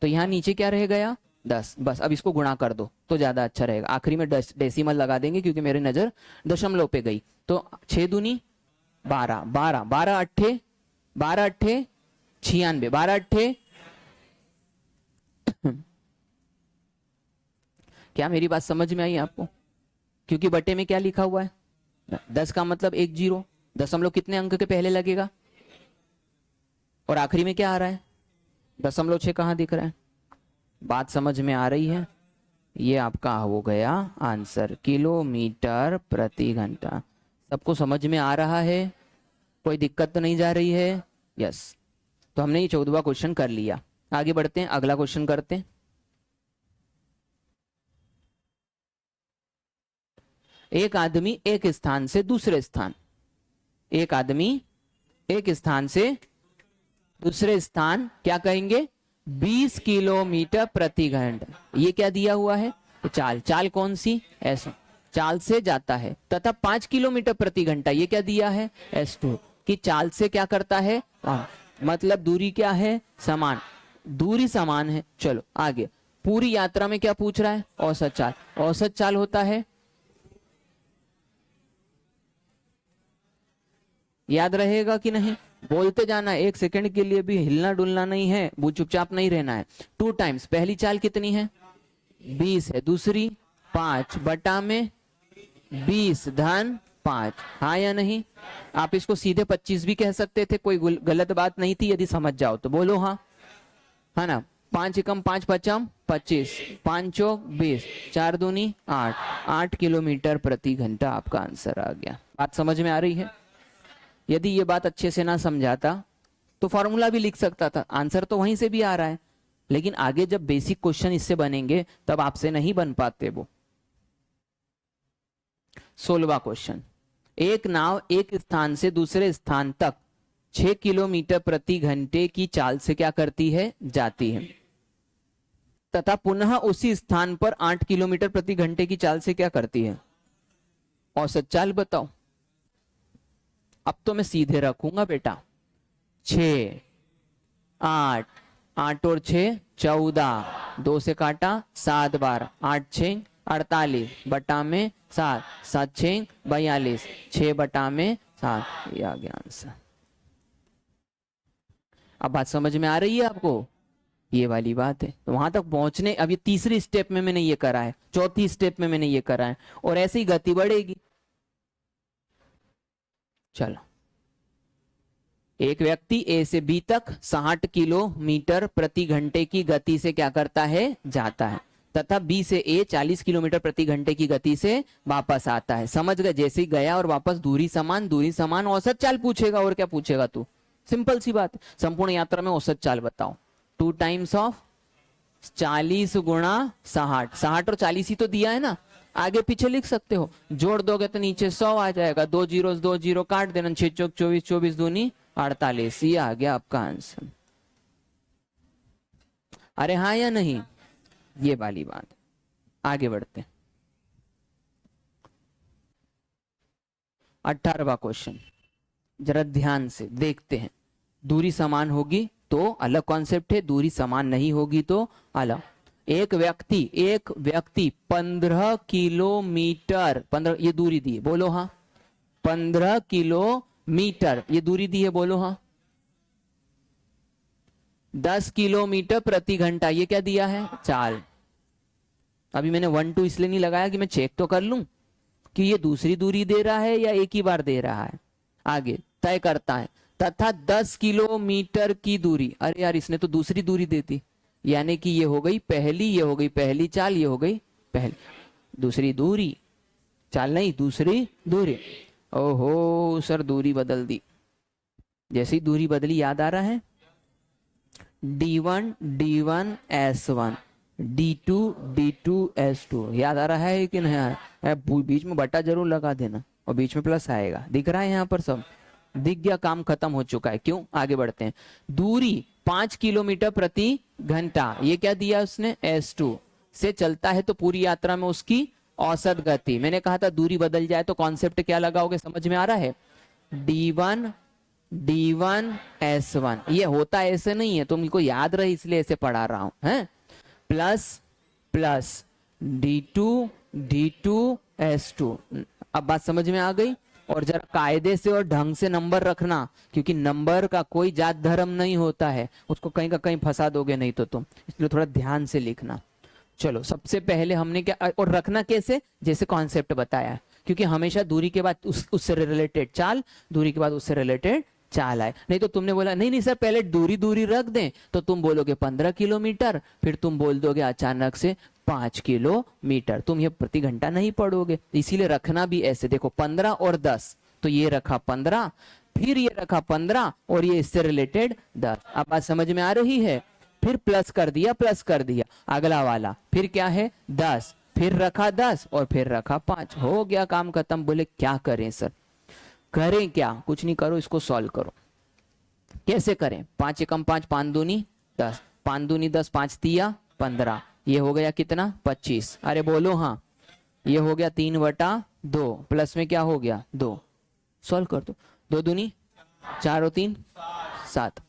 Speaker 1: तो यहां नीचे क्या रह गया? 10। बस अब इसको गुणा कर दो तो ज्यादा अच्छा रहेगा। आखिरी में डेसिमल लगा देंगे क्योंकि मेरी नजर दशमलव पे गई। तो 6 दूनी 12, 12 12 अट्ठे 12 अट्ठे 96, 12 अट्ठे क्या मेरी बात समझ में आई आपको? क्योंकि बटे में क्या लिखा हुआ है? 10 का मतलब 1 0, दशमलव कितने अंक के पहले लगेगा? और आखिरी में क्या आ रहा है? दशमलव 6 कहां दिख रहा है? बात समझ में आ रही है? ये आपका हो गया आंसर, किलोमीटर प्रति घंटा। सबको समझ में आ रहा है? कोई दिक्कत तो नहीं जा रही है? यस। तो हमने ये 14वां क्वेश्चन कर लिया। आगे बढ़ते हैं, अगला क्वेश्चन करते हैं। एक आदमी एक स्थान से दूसरे स्थान, एक आदमी एक स्थान से दूसरे स्थान क्या कहेंगे? 20 किलोमीटर प्रति घंटा। ये क्या दिया हुआ है? चाल। चाल कौन सी? S1। चाल से जाता है। तथा 5 किलोमीटर प्रति घंटा, ये क्या दिया है? S2 कि चाल से क्या करता है? मतलब दूरी क्या है? समान। दूरी समान है। चलो आगे, पूरी यात्रा में क्या पूछ रहा है? औसत चाल। औसत चाल होता है, याद रहेगा कि नहीं? बोलते जाना, एक सेकंड के लिए भी हिलना डुलना नहीं है, वो चुपचाप नहीं रहना है। 2 टाइम्स, पहली चाल कितनी है? 20 है, दूसरी 5 बटा में 20 धन 5, हाँ या नहीं? आप इसको सीधे 25 भी कह सकते थे, कोई गलत बात नहीं थी यदि समझ जाओ तो। बोलो हाँ, है ना? 5 एकम 5 पचम 25, 5 चौक 20, 4 दूनी 8, 8 किलोमीटर प्रति घंटा आपका आंसर आ गया। बात समझ में आ रही है? यदि ये बात अच्छे से ना समझाता तो फॉर्मूला भी लिख सकता था, आंसर तो वहीं से भी आ रहा है, लेकिन आगे जब बेसिक क्वेश्चन इससे बनेंगे तब आपसे नहीं बन पाते वो। 16वां क्वेश्चन, एक नाव एक स्थान से दूसरे स्थान तक 6 किलोमीटर प्रति घंटे की चाल से क्या करती है? जाती है, तथा पुनः उसी स्थान पर 8 किलोमीटर प्रति घंटे की चाल से क्या करती है? औसत चाल बताओ। अब तो मैं सीधे रखूंगा बेटा। 6 8, 8 और 6 14, 2 से काटा 7 बार, 8 6 48 बटा में 7, 7 6 42, 6 बटा में 7, ये आ गया आंसर। अब बात समझ में आ रही है आपको? ये वाली बात है। तो वहां तक पहुंचने, अब ये तीसरी स्टेप में मैंने ये करा है, चौथी स्टेप में मैंने ये करा है, और ऐसे ही गति बढ़ेगी। चलो, एक व्यक्ति ए से बी तक 60 किलोमीटर प्रति घंटे की गति से क्या करता है? जाता है, तथा बी से ए 40 किलोमीटर प्रति घंटे की गति से वापस आता है। समझ गए? जैसे ही गया और वापस दूरी समान, दूरी समान, औसत चाल पूछेगा, और क्या पूछेगा तू? सिंपल सी बात। संपूर्ण यात्रा में औसत चाल बताओ। 2 टाइम्स ऑफ 40 गुणा 60, 60 और 40 ही तो दिया है ना, आगे पीछे लिख सकते हो, जोड़ दोगे तो नीचे 100 आ जाएगा, 2 जीरो काट देना, 6 चौक 24, 24 दूनी 48, ये आ गया आपका आंसर। अरे हाँ या नहीं? ये वाली बात। आगे बढ़ते हैं। 18वां क्वेश्चन, जरा ध्यान से देखते हैं। दूरी समान होगी तो अलग कॉन्सेप्ट है, दूरी समान नहीं होगी तो अलग। एक व्यक्ति 15 किलोमीटर, 15 ये दूरी दी है, बोलो हाँ। 15 किलोमीटर ये दूरी दी है, बोलो हाँ। 10 किलोमीटर प्रति घंटा ये क्या दिया है? चाल। अभी मैंने 1 2 इसलिए नहीं लगाया कि मैं चेक तो कर लूं कि ये दूसरी दूरी दे रहा है या एक ही बार दे रहा है। आगे तय करता है, तथा 10 किलोमीटर की दूरी, अरे यार इसने तो दूसरी दूरी दे दी, यानी कि ये हो गई पहली, ये हो गई पहली चाल, ये हो गई पहली, दूसरी दूरी, चाल नहीं दूसरी दूरी। ओहो सर दूरी बदल दी। जैसे ही दूरी बदली याद आ रहा है? D1 D1 S1, D2 D2 S2, याद आ रहा है कि नहीं आ रहा है? बीच में बटा जरूर लगा देना, और बीच में प्लस आएगा। दिख रहा है यहाँ पर? सब दिख गया, काम खत्म हो चुका है। क्यों? आगे बढ़ते हैं। दूरी 5 किलोमीटर प्रति घंटा, ये क्या दिया उसने? S2 से चलता है तो पूरी यात्रा में उसकी औसत गति। मैंने कहा था दूरी बदल जाए तो कॉन्सेप्ट क्या लगाओगे, समझ में आ रहा है? D1 D1 S1, ये होता ऐसे नहीं है, तुमको याद रहे इसलिए ऐसे पढ़ा रहा हूं, हैं? Plus plus D2 D2 S2। अब बात समझ में आ गई? और जरा कायदे से और ढंग से नंबर रखना, क्योंकि नंबर का कोई जात धर्म नहीं होता है, उसको कहीं का कहीं फंसा दोगे नहीं तो तुम, इसलिए थोड़ा ध्यान से लिखना। चलो सबसे पहले हमने क्या, और रखना कैसे? जैसे कॉन्सेप्ट बताया, क्योंकि हमेशा दूरी के बाद उससे रिलेटेड चाल, दूरी के बाद उससे रिलेटेड चाल आए। नहीं तो तुमने बोला नहीं नहीं सर पहले दूरी दूरी रख दें, तो तुम बोलोगे 15 किलोमीटर, फिर तुम बोल दोगे अचानक से 5 किलोमीटर, तुम ये प्रति घंटा नहीं पढ़ोगे। इसीलिए रखना भी ऐसे, देखो 15 और 10, तो ये रखा 15, फिर ये रखा 15, और ये इससे रिलेटेड 10। अब बात समझ में आ रही है? फिर प्लस कर दिया अगला वाला, फिर क्या है? 10, फिर रखा 10 और फिर रखा 5, हो गया काम खत्म। बोले क्या करें सर? करें क्या? कुछ नहीं करो, इसको सॉल्व करो। कैसे करें? 5 एकम 5, 5 दूनी 10, 5 दूनी 10, 5 तिया 15, ये हो गया कितना 25। अरे बोलो हाँ, ये हो गया 3/2, प्लस में क्या हो गया 2। सॉल्व कर दो, 2 दूनी 4 और 3 7,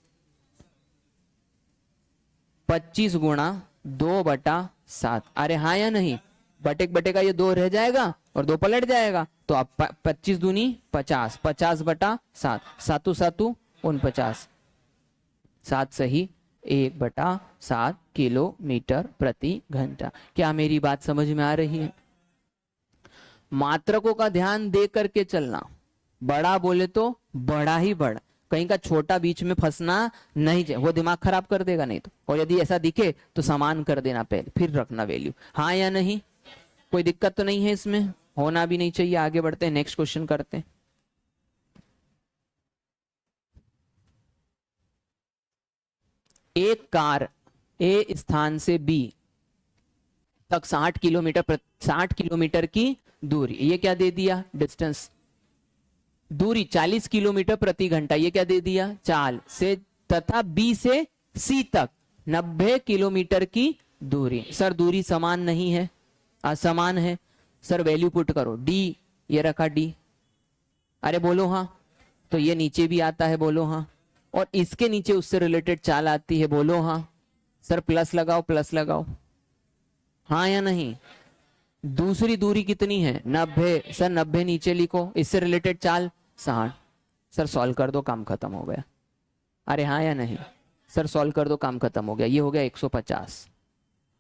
Speaker 1: 25 गुणा 2/7। अरे हाँ या नहीं, बटे बटे का ये 2 रह जाएगा और 2 पलट जाएगा, तो अब 25 दूनी 50, 50/7, 7 7 49, 7 सही 1/7 किलोमीटर प्रति घंटा। क्या मेरी बात समझ में आ रही है? मात्रकों का ध्यान दे करके चलना, बड़ा बोले तो बड़ा ही बड़ा, कहीं का छोटा बीच में फंसना नहीं चाहिए, वो दिमाग खराब कर देगा नहीं तो। और यदि ऐसा दिखे तो समान कर देना पहले, फिर रखना वैल्यू। हाँ या नहीं, कोई दिक्कत तो नहीं है इसमें, होना भी नहीं चाहिए। आगे बढ़ते हैं, नेक्स्ट क्वेश्चन करते हैं। एक कार ए स्थान से बी तक 60 किलोमीटर की दूरी, ये क्या दे दिया डिस्टेंस, दूरी 40 किलोमीटर प्रति घंटा, ये क्या दे दिया चाल से, तथा बी से सी तक 90 किलोमीटर की दूरी। सर दूरी समान नहीं है, असमान है। सर वैल्यू पुट करो, डी ये रखा डी, अरे बोलो हाँ, तो ये नीचे भी आता है, बोलो हाँ, और इसके नीचे उससे रिलेटेड चाल आती है, बोलो हाँ। सर प्लस लगाओ, प्लस लगाओ, हाँ या नहीं। दूसरी दूरी कितनी है 90, सर 90 नीचे लिखो, इससे रिलेटेड चाल 60। सर सॉल्व कर दो, काम खत्म हो गया। अरे हाँ या नहीं, सर सॉल्व कर दो, काम खत्म हो गया। ये हो गया 150,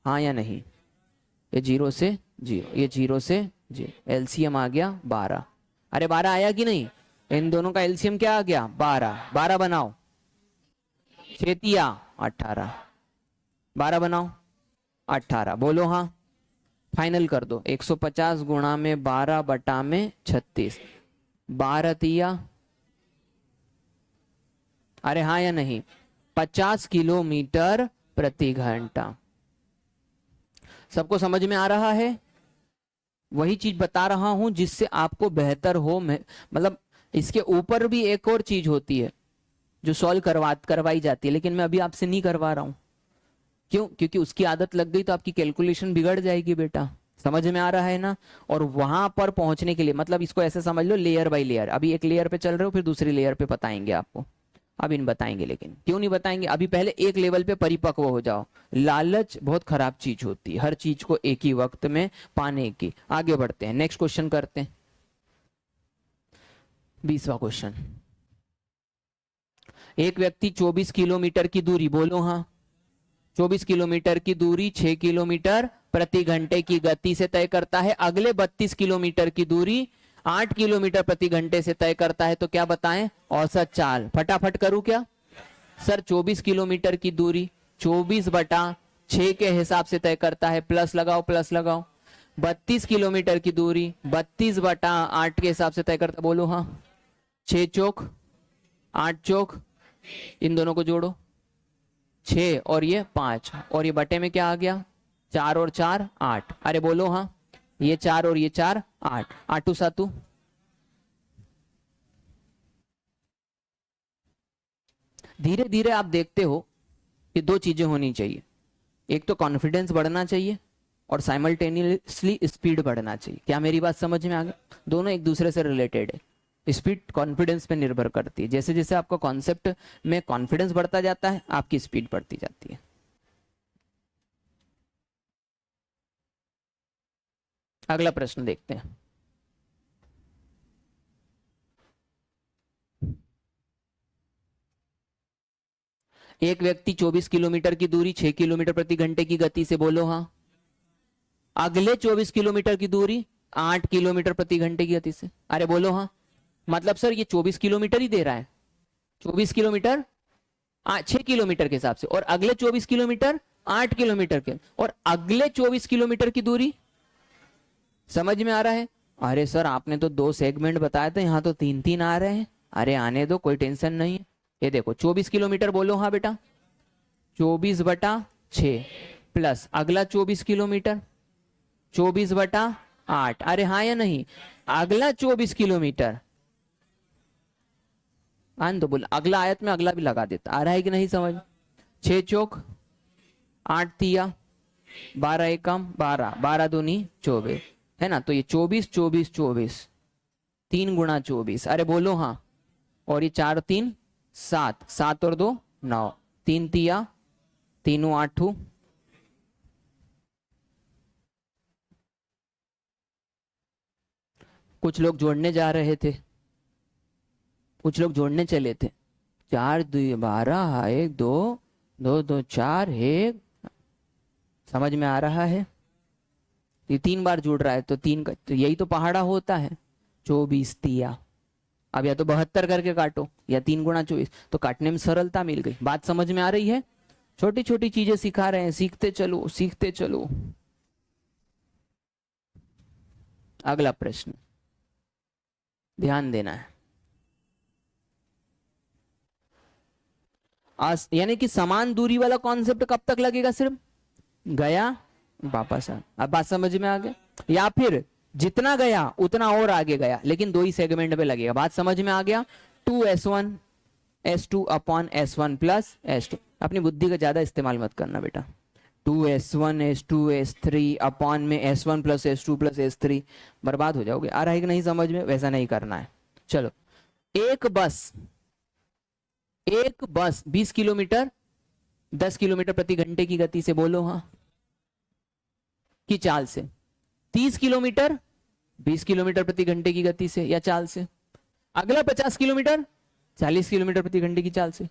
Speaker 1: हाँ या नहीं। ये 0 से 0, ये 0 से 0, एलसीएम आ गया 12। अरे 12 आया कि नहीं, इन दोनों का एलसीएम क्या आ गया 12। 12 बनाओ, 6 तिया 18, 12 बनाओ 18, बोलो हाँ। फाइनल कर दो, 150 गुणा में 12/36, 12 तिया, अरे हाँ या नहीं, 50 किलोमीटर प्रति घंटा। सबको समझ में आ रहा है? वही चीज बता रहा हूं जिससे आपको बेहतर हो। मतलब इसके ऊपर भी एक और चीज होती है जो सॉल्व करवाई जाती है, लेकिन मैं अभी आपसे नहीं करवा रहा हूं। क्यों? क्योंकि उसकी आदत लग गई तो आपकी कैलकुलेशन बिगड़ जाएगी बेटा। समझ में आ रहा है ना? और वहां पर पहुंचने के लिए, मतलब इसको ऐसे समझ लो, लेयर बाय लेयर। अभी एक लेयर पे चल रहे हो, फिर दूसरी लेयर पे बताएंगे आपको। अब इन बताएंगे, लेकिन क्यों नहीं बताएंगे, अभी पहले एक लेवल पे परिपक्व हो जाओ। लालच बहुत खराब चीज होती है, हर चीज को एक ही वक्त में पाने की। आगे बढ़ते हैं, नेक्स्ट क्वेश्चन करते हैं। 20वां क्वेश्चन। एक व्यक्ति 24 किलोमीटर की दूरी, बोलो हाँ, 24 किलोमीटर की दूरी 6 किलोमीटर प्रति घंटे की गति से तय करता है। अगले 32 किलोमीटर की दूरी 8 किलोमीटर प्रति घंटे से तय करता है। तो क्या बताएं औसत चाल? फटाफट करूं क्या? सर 24 किलोमीटर की दूरी 24/6 के हिसाब से तय करता है, प्लस लगाओ, प्लस लगाओ। 32 किलोमीटर की दूरी 32/8 के हिसाब से तय करता है, बोलो हाँ। 6 चौक 8 चौक, इन दोनों को जोड़ो, 6 और ये 5, और ये बटे में क्या आ गया 4 और 4 8। अरे बोलो हाँ, ये 4 और ये 4 8, 8 7। धीरे धीरे आप देखते हो कि दो चीजें होनी चाहिए, एक तो कॉन्फिडेंस बढ़ना चाहिए और साइमल्टेनियसली स्पीड बढ़ना चाहिए। क्या मेरी बात समझ में आ गई? दोनों एक दूसरे से रिलेटेड है। स्पीड कॉन्फिडेंस पे निर्भर करती है। जैसे जैसे आपका कॉन्सेप्ट में कॉन्फिडेंस बढ़ता जाता है, आपकी स्पीड बढ़ती जाती है। अगला प्रश्न देखते हैं। एक व्यक्ति 24 किलोमीटर की दूरी 6 किलोमीटर प्रति घंटे की गति से, बोलो हाँ, अगले 24 किलोमीटर की दूरी 8 किलोमीटर प्रति घंटे की गति से। अरे बोलो हाँ। मतलब सर ये 24 किलोमीटर ही दे रहा है, 24 किलोमीटर 6 किलोमीटर के हिसाब से, और अगले 24 किलोमीटर 8 किलोमीटर के, और अगले 24 किलोमीटर की दूरी। समझ में आ रहा है? अरे सर आपने तो 2 सेगमेंट बताया था, यहाँ तो 3-3 आ रहे हैं। अरे आने दो, कोई टेंशन नहीं है। ये देखो 24 किलोमीटर, बोलो हाँ बेटा, 24/6 प्लस अगला 24 किलोमीटर 24/8। अरे हाँ या नहीं? अगला 24 किलोमीटर, आन दो, बोल अगला आयत में अगला भी लगा देता। आ रहा है कि नहीं समझ? 6 चौक 8 तिया 12 एकम 12, 12 दूनी 24 है ना। तो ये 24 24 24, 3 गुणा 24, अरे बोलो हाँ। और ये 4 3 7, 7 और 2 9, 3 तिया 3 8। कुछ लोग जोड़ने जा रहे थे, कुछ लोग जोड़ने चले थे। 4 2 12, 1 2 2 2 4 1, समझ में आ रहा है। ये 3 बार जुड़ रहा है तो 3 का तो यही तो पहाड़ा होता है। 24 तिया, अब या तो 72 करके काटो या 3 गुणा 24, तो काटने में सरलता मिल गई। बात समझ में आ रही है। छोटी छोटी चीजें सिखा रहे हैं, सीखते चलो सीखते चलो। अगला प्रश्न ध्यान देना है। यानी कि समान दूरी वाला कॉन्सेप्ट कब तक लगेगा? सिर्फ गया वापस आ। अब बात समझ में आ गया। या फिर जितना गया उतना और आगे गया, लेकिन 2 ही सेगमेंट पे लगेगा। बात समझ में आ गया। 2s1 s2 upon s1 plus s2। अपनी बुद्धि का ज्यादा इस्तेमाल मत करना बेटा। 2s1 s2 s3 अपॉन में s1 plus s2 plus s3, बर्बाद हो जाओगे। आ रहा है कि नहीं समझ में? वैसा नहीं करना है। चलो, एक बस 20 किलोमीटर 10 किलोमीटर प्रति घंटे की गति से, बोलो हाँ, की चाल से। 30 किलोमीटर 20 किलोमीटर प्रति घंटे की गति से या चाल से। अगला 50 किलोमीटर 40 किलोमीटर प्रति घंटे की चाल से।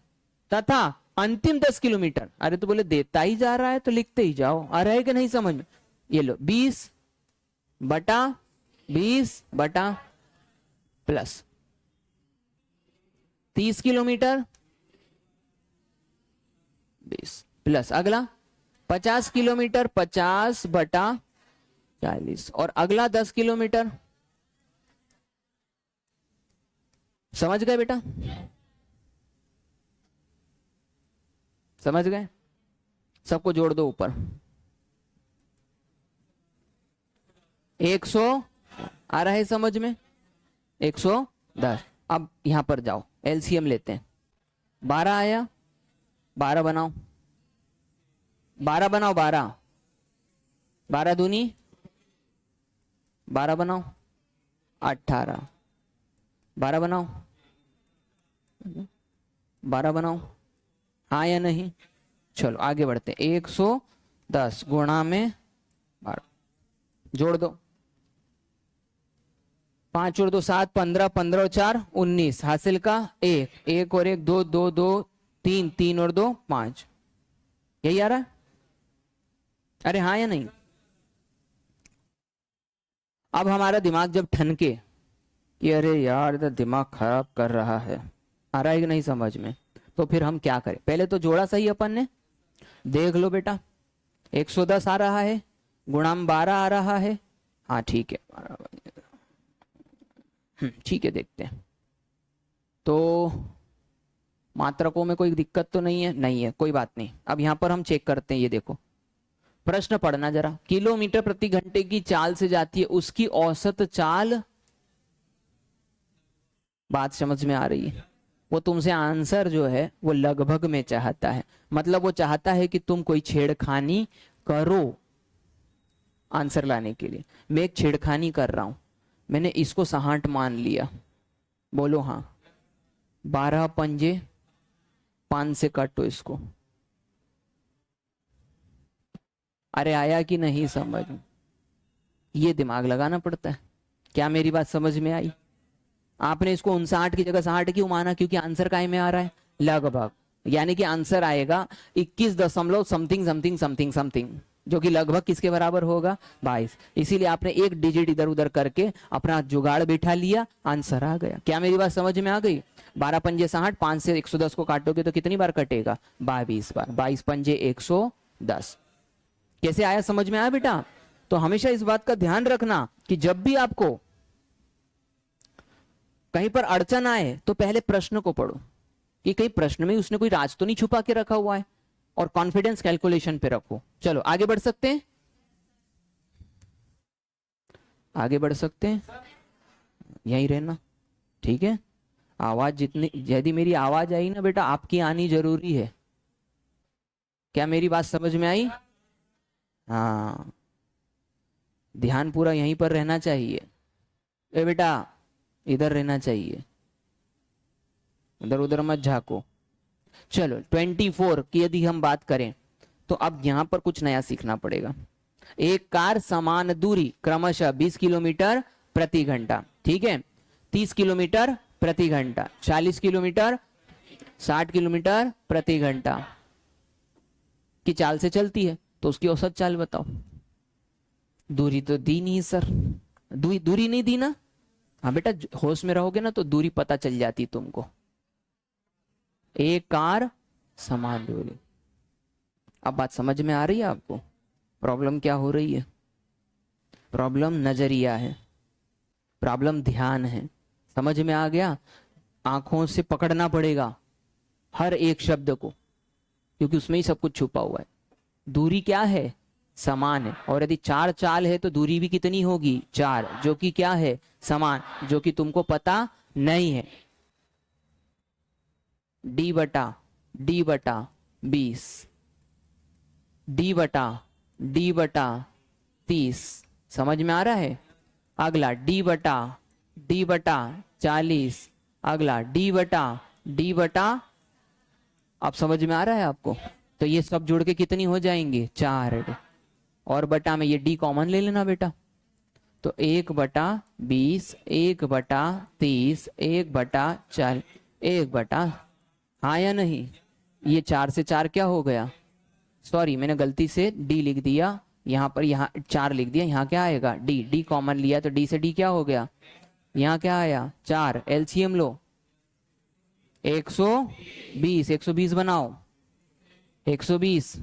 Speaker 1: तथा अंतिम 10 किलोमीटर, अरे तो बोले देता ही जा रहा है तो लिखते ही जाओ। आ रहा है कि नहीं समझ में? ये लो 20 बटा 20 बटा प्लस 30 किलोमीटर 20 प्लस अगला 50 किलोमीटर 50 बटा 40, और अगला 10 किलोमीटर। समझ गए बेटा? समझ गए? सबको जोड़ दो ऊपर। 100 आ रहा है समझ में? 110। अब यहां पर जाओ, एलसीएम लेते हैं। 12 आया, 12 बनाओ, 12 बनाओ, 12 12 दूनी 12 बनाओ, 18 12 बनाओ, 12 बनाओ, हाँ या नहीं? चलो आगे बढ़ते। 110 गुणा में 12, जोड़ दो। 5 और 2 7, 15 15 और 4 19, हासिल का 1 1 और 1 2 2 2 3 3 और 2 5, यही आ रहा है? अरे हाँ या नहीं? अब हमारा दिमाग जब ठनके कि अरे यार इधर दिमाग खराब कर रहा है, आ रहा है कि नहीं समझ में, तो फिर हम क्या करें? पहले तो जोड़ा सही अपन ने, देख लो बेटा। 110 आ रहा है, गुणा में 12 आ रहा है, हाँ ठीक है, ठीक है, देखते हैं। तो मात्रकों में कोई दिक्कत तो नहीं है? नहीं है, कोई बात नहीं। अब यहां पर हम चेक करते हैं। ये देखो, प्रश्न पढ़ना जरा। किलोमीटर प्रति घंटे की चाल से जाती है, उसकी औसत चाल। बात समझ में आ रही है? वो तुमसे आंसर जो है वो लगभग में चाहता है, मतलब वो चाहता है कि तुम कोई छेड़खानी करो आंसर लाने के लिए। मैं एक छेड़खानी कर रहा हूं, मैंने इसको 60 मान लिया, बोलो हाँ। 12 पंजे 5 से काटो इसको। अरे आया कि नहीं समझ में? ये दिमाग लगाना पड़ता है। क्या मेरी बात समझ में आई? आपने इसको 59 की जगह 60 क्यों माना? क्योंकि आंसर काय में आ रहा है? लगभग। यानी कि आंसर आएगा 21 दशमलव समथिंग समथिंग समथिंग समथिंग, जो कि लगभग किसके बराबर होगा? 22। इसीलिए आपने एक डिजिट इधर उधर करके अपना जुगाड़ बैठा लिया, आंसर आ गया। क्या मेरी बात समझ में आ गई? 12 पंजे 60, 5 से 110 को काटोगे तो कितनी बार कटेगा? 22 बार। 22 पंजे 110। कैसे आया? समझ में आया बेटा? तो हमेशा इस बात का ध्यान रखना कि जब भी आपको कहीं पर अड़चन आए तो पहले प्रश्न को पढ़ो कि कहीं प्रश्न में उसने कोई राज तो नहीं छुपा के रखा हुआ है, और कॉन्फिडेंस कैलकुलेशन पे रखो। चलो आगे बढ़ सकते हैं, आगे बढ़ सकते हैं, यहीं रहना, ठीक है? आवाज जितनी, यदि मेरी आवाज आई ना बेटा, आपकी आनी जरूरी है। क्या मेरी बात समझ में आई? हाँ, ध्यान पूरा यहीं पर रहना चाहिए। ए बेटा, इधर रहना चाहिए, इधर उधर मत झाको। चलो 24 की यदि हम बात करें तो अब यहां पर कुछ नया सीखना पड़ेगा। एक कार समान दूरी क्रमशः 20 किलोमीटर प्रति घंटा, ठीक है, 30 किलोमीटर प्रति घंटा, 40 किलोमीटर, 60 किलोमीटर प्रति घंटा की चाल से चलती है, तो उसकी औसत चाल बताओ। दूरी तो दी नहीं सर, दूरी नहीं दी ना। हाँ बेटा, होश में रहोगे ना तो दूरी पता चल जाती तुमको। एक कार समान दूरी। अब बात समझ में आ रही है आपको? प्रॉब्लम क्या हो रही है? प्रॉब्लम नजरिया है, प्रॉब्लम ध्यान है। समझ में आ गया? आंखों से पकड़ना पड़ेगा हर एक शब्द को, क्योंकि उसमें ही सब कुछ छुपा हुआ है। दूरी क्या है? समान है। और यदि 4 चाल है तो दूरी भी कितनी होगी? 4, जो कि क्या है? समान, जो कि तुमको पता नहीं है। d बटा 20, d बटा 30। समझ में आ रहा है? अगला d बटा 40, अगला d बटा, अब समझ में आ रहा है आपको? तो ये सब जोड़ के कितनी हो जाएंगे? 4। और बटा में ये d कॉमन ले लेना बेटा, तो 1/20, 1/30, 1/40, 1/, हाँ या नहीं? ये 4 से 4 क्या हो गया? सॉरी, मैंने गलती से d लिख दिया, यहाँ पर यहाँ 4 लिख दिया, यहाँ क्या आएगा? d कॉमन लिया तो d से d क्या हो गया? यहाँ क्या आया? 4। एलसीएम लो, 120 बनाओ, 120,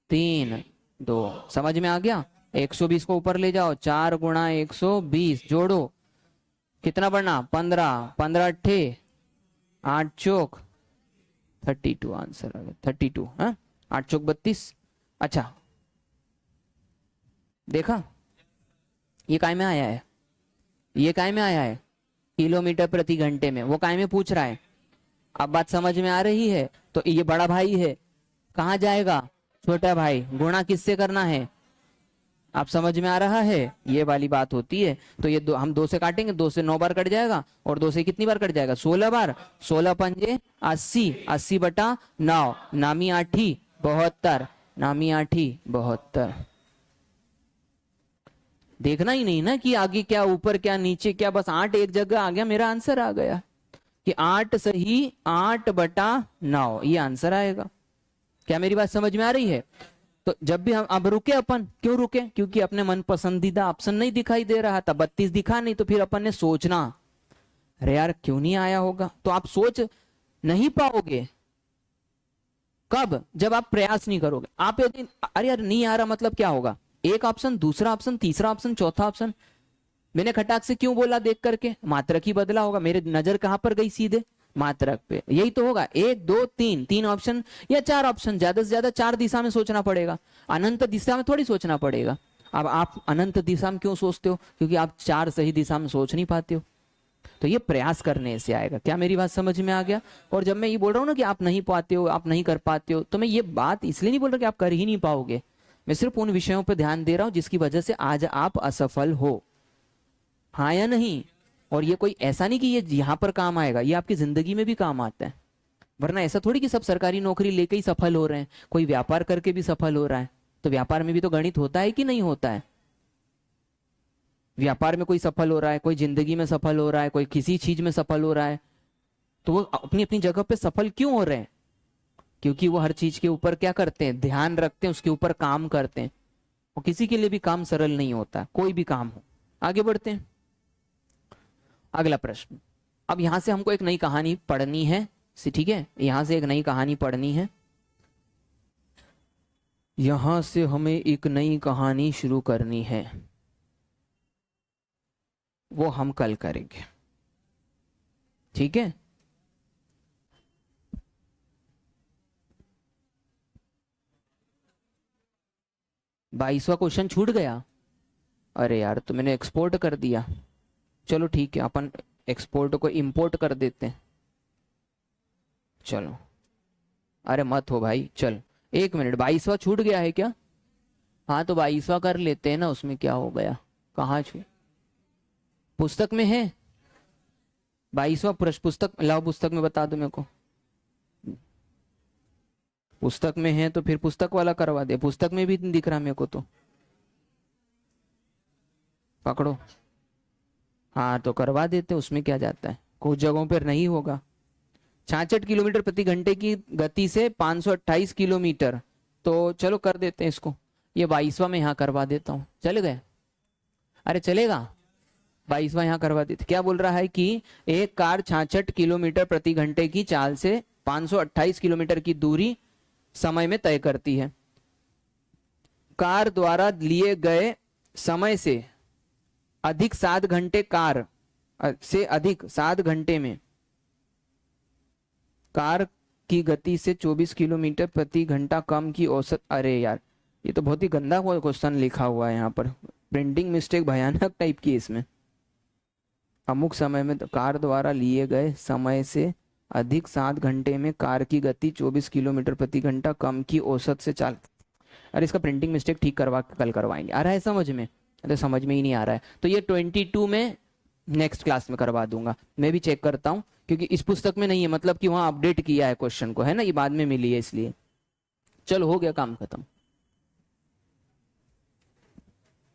Speaker 1: 3, 2। समझ में आ गया? 120 को ऊपर ले जाओ, 4 गुणा 120 जोड़ो, कितना बढ़ना? 15, 15 अट्ठे 8 चौक 32, आंसर आ गया 32। हाँ, 8 चौक 32। अच्छा, देखा ये काय में आया है? ये काय में आया है? किलोमीटर प्रति घंटे में। वो काय में पूछ रहा है? अब बात समझ में आ रही है? तो ये बड़ा भाई है, कहाँ जाएगा? छोटा भाई। गुणा किससे करना है? आप समझ में आ रहा है? ये वाली बात होती है। तो ये हम 2 से काटेंगे, 2 से 9 बार कट जाएगा, और 2 से कितनी बार कट जाएगा? 16 बार। 16 पंजे 80, 80 बटा 9, नामी 8 72, नामी 8 72। देखना ही नहीं ना कि आगे क्या, ऊपर क्या, नीचे क्या, बस 8 एक जगह आ गया, मेरा आंसर आ गया कि 8 सही 8/9, ये आंसर आएगा। क्या मेरी बात समझ में आ रही है? तो जब भी हम अब रुके, अपन क्यों रुके? क्योंकि अपने मन पसंदीदा ऑप्शन नहीं दिखाई दे रहा था, 32 दिखा नहीं, तो फिर अपन ने सोचना, अरे यार क्यों नहीं आया होगा। तो आप सोच नहीं पाओगे कब? जब आप प्रयास नहीं करोगे। आप यदि अरे यार नहीं आ रहा, मतलब क्या होगा? एक ऑप्शन, दूसरा ऑप्शन, तीसरा ऑप्शन, चौथा ऑप्शन। मैंने खटाक से क्यों बोला? देख करके मात्रक ही बदला होगा। मेरे नजर कहां पर गई? सीधे मात्रक पे। यही तो होगा। 1 2 3, 3 ऑप्शन या 4 ऑप्शन, ज्यादा से ज्यादा 4 दिशा में सोचना पड़ेगा, अनंत दिशा में थोड़ी सोचना पड़ेगा। अब आप अनंत दिशा में क्यों सोचते हो? क्योंकि आप 4 सही दिशा में सोच नहीं पाते हो। तो ये प्रयास करने से आएगा। क्या मेरी बात समझ में आ गया? और जब मैं ये बोल रहा हूं ना कि आप नहीं पाते हो, आप नहीं कर पाते हो, तो मैं ये बात इसलिए नहीं बोल रहा कि आप कर ही नहीं पाओगे। मैं सिर्फ उन विषयों पर ध्यान दे रहा हूं जिसकी वजह से आज आप असफल हो, हाँ या नहीं? और ये कोई ऐसा नहीं कि ये यहां पर काम आएगा, ये आपकी जिंदगी में भी काम आता है। वरना ऐसा थोड़ी कि सब सरकारी नौकरी लेके ही सफल हो रहे हैं, कोई व्यापार करके भी सफल हो रहा है। तो व्यापार में भी तो गणित होता है कि नहीं होता है? व्यापार में कोई सफल हो रहा है, कोई जिंदगी में सफल हो रहा है, कोई किसी चीज में सफल हो रहा है, तो वो अपनी अपनी जगह पे सफल क्यों हो रहे हैं? क्योंकि वो हर चीज के ऊपर क्या करते हैं? ध्यान रखते हैं, उसके ऊपर काम करते हैं। और किसी के लिए भी काम सरल नहीं होता, कोई भी काम हो। आगे बढ़ते हैं, अगला प्रश्न। अब यहां से हमको एक नई कहानी पढ़नी है, ठीक है? यहां से एक नई कहानी पढ़नी है, यहां से हमें एक नई कहानी शुरू करनी है, वो हम कल करेंगे, ठीक है? बाईसवा क्वेश्चन छूट गया? अरे यार, तो मैंने एक्सपोर्ट कर दिया। चलो ठीक है, अपन एक्सपोर्ट को इंपोर्ट कर देते हैं। चलो अरे मत हो भाई, चल 1 मिनट, 22वां छूट गया है क्या? हाँ तो 22वां कर लेते हैं ना, उसमें क्या हो गया, कहाँ छूट, पुस्तक में है 22वां प्रश्न, पुस्तक लाओ, पुस्तक में बता दो मेरे को, पुस्तक में है तो फिर पुस्तक वाला करवा दे, पुस्तक में भी नहीं दिख रहा मेरे को तो, पकड़ो। हाँ तो करवा देते, उसमें क्या जाता है, कुछ जगहों पर नहीं होगा। 66 किलोमीटर प्रति घंटे की गति से 528 किलोमीटर, तो चलो कर देते हैं इसको, ये 22वां में यहाँ करवा देता हूँ, चले गए? अरे चलेगा, 22वां यहाँ करवा देते। क्या बोल रहा है कि एक कार 66 किलोमीटर प्रति घंटे की चाल से 528 किलोमीटर की दूरी समय में तय करती है। कार द्वारा लिए गए समय से अधिक 7 घंटे, कार से अधिक 7 घंटे में कार की गति से 24 किलोमीटर प्रति घंटा कम की औसत। अरे यार ये तो बहुत ही गंदा क्वेश्चन लिखा हुआ है यहाँ पर, प्रिंटिंग मिस्टेक भयानक टाइप की इसमें। अमुक समय में कार द्वारा लिए गए समय से अधिक 7 घंटे में कार की गति 24 किलोमीटर प्रति घंटा कम की औसत से चाल। अरे इसका प्रिंटिंग मिस्टेक ठीक करवा के कल करवाएंगे। आ रहा है समझ में? अरे समझ में ही नहीं आ रहा है तो ये 22 में नेक्स्ट क्लास में करवा दूंगा। मैं भी चेक करता हूँ क्योंकि इस पुस्तक में नहीं है, मतलब कि वहां अपडेट किया है क्वेश्चन को, है ना, ये बाद में मिली है इसलिए। चलो हो गया, काम खत्म।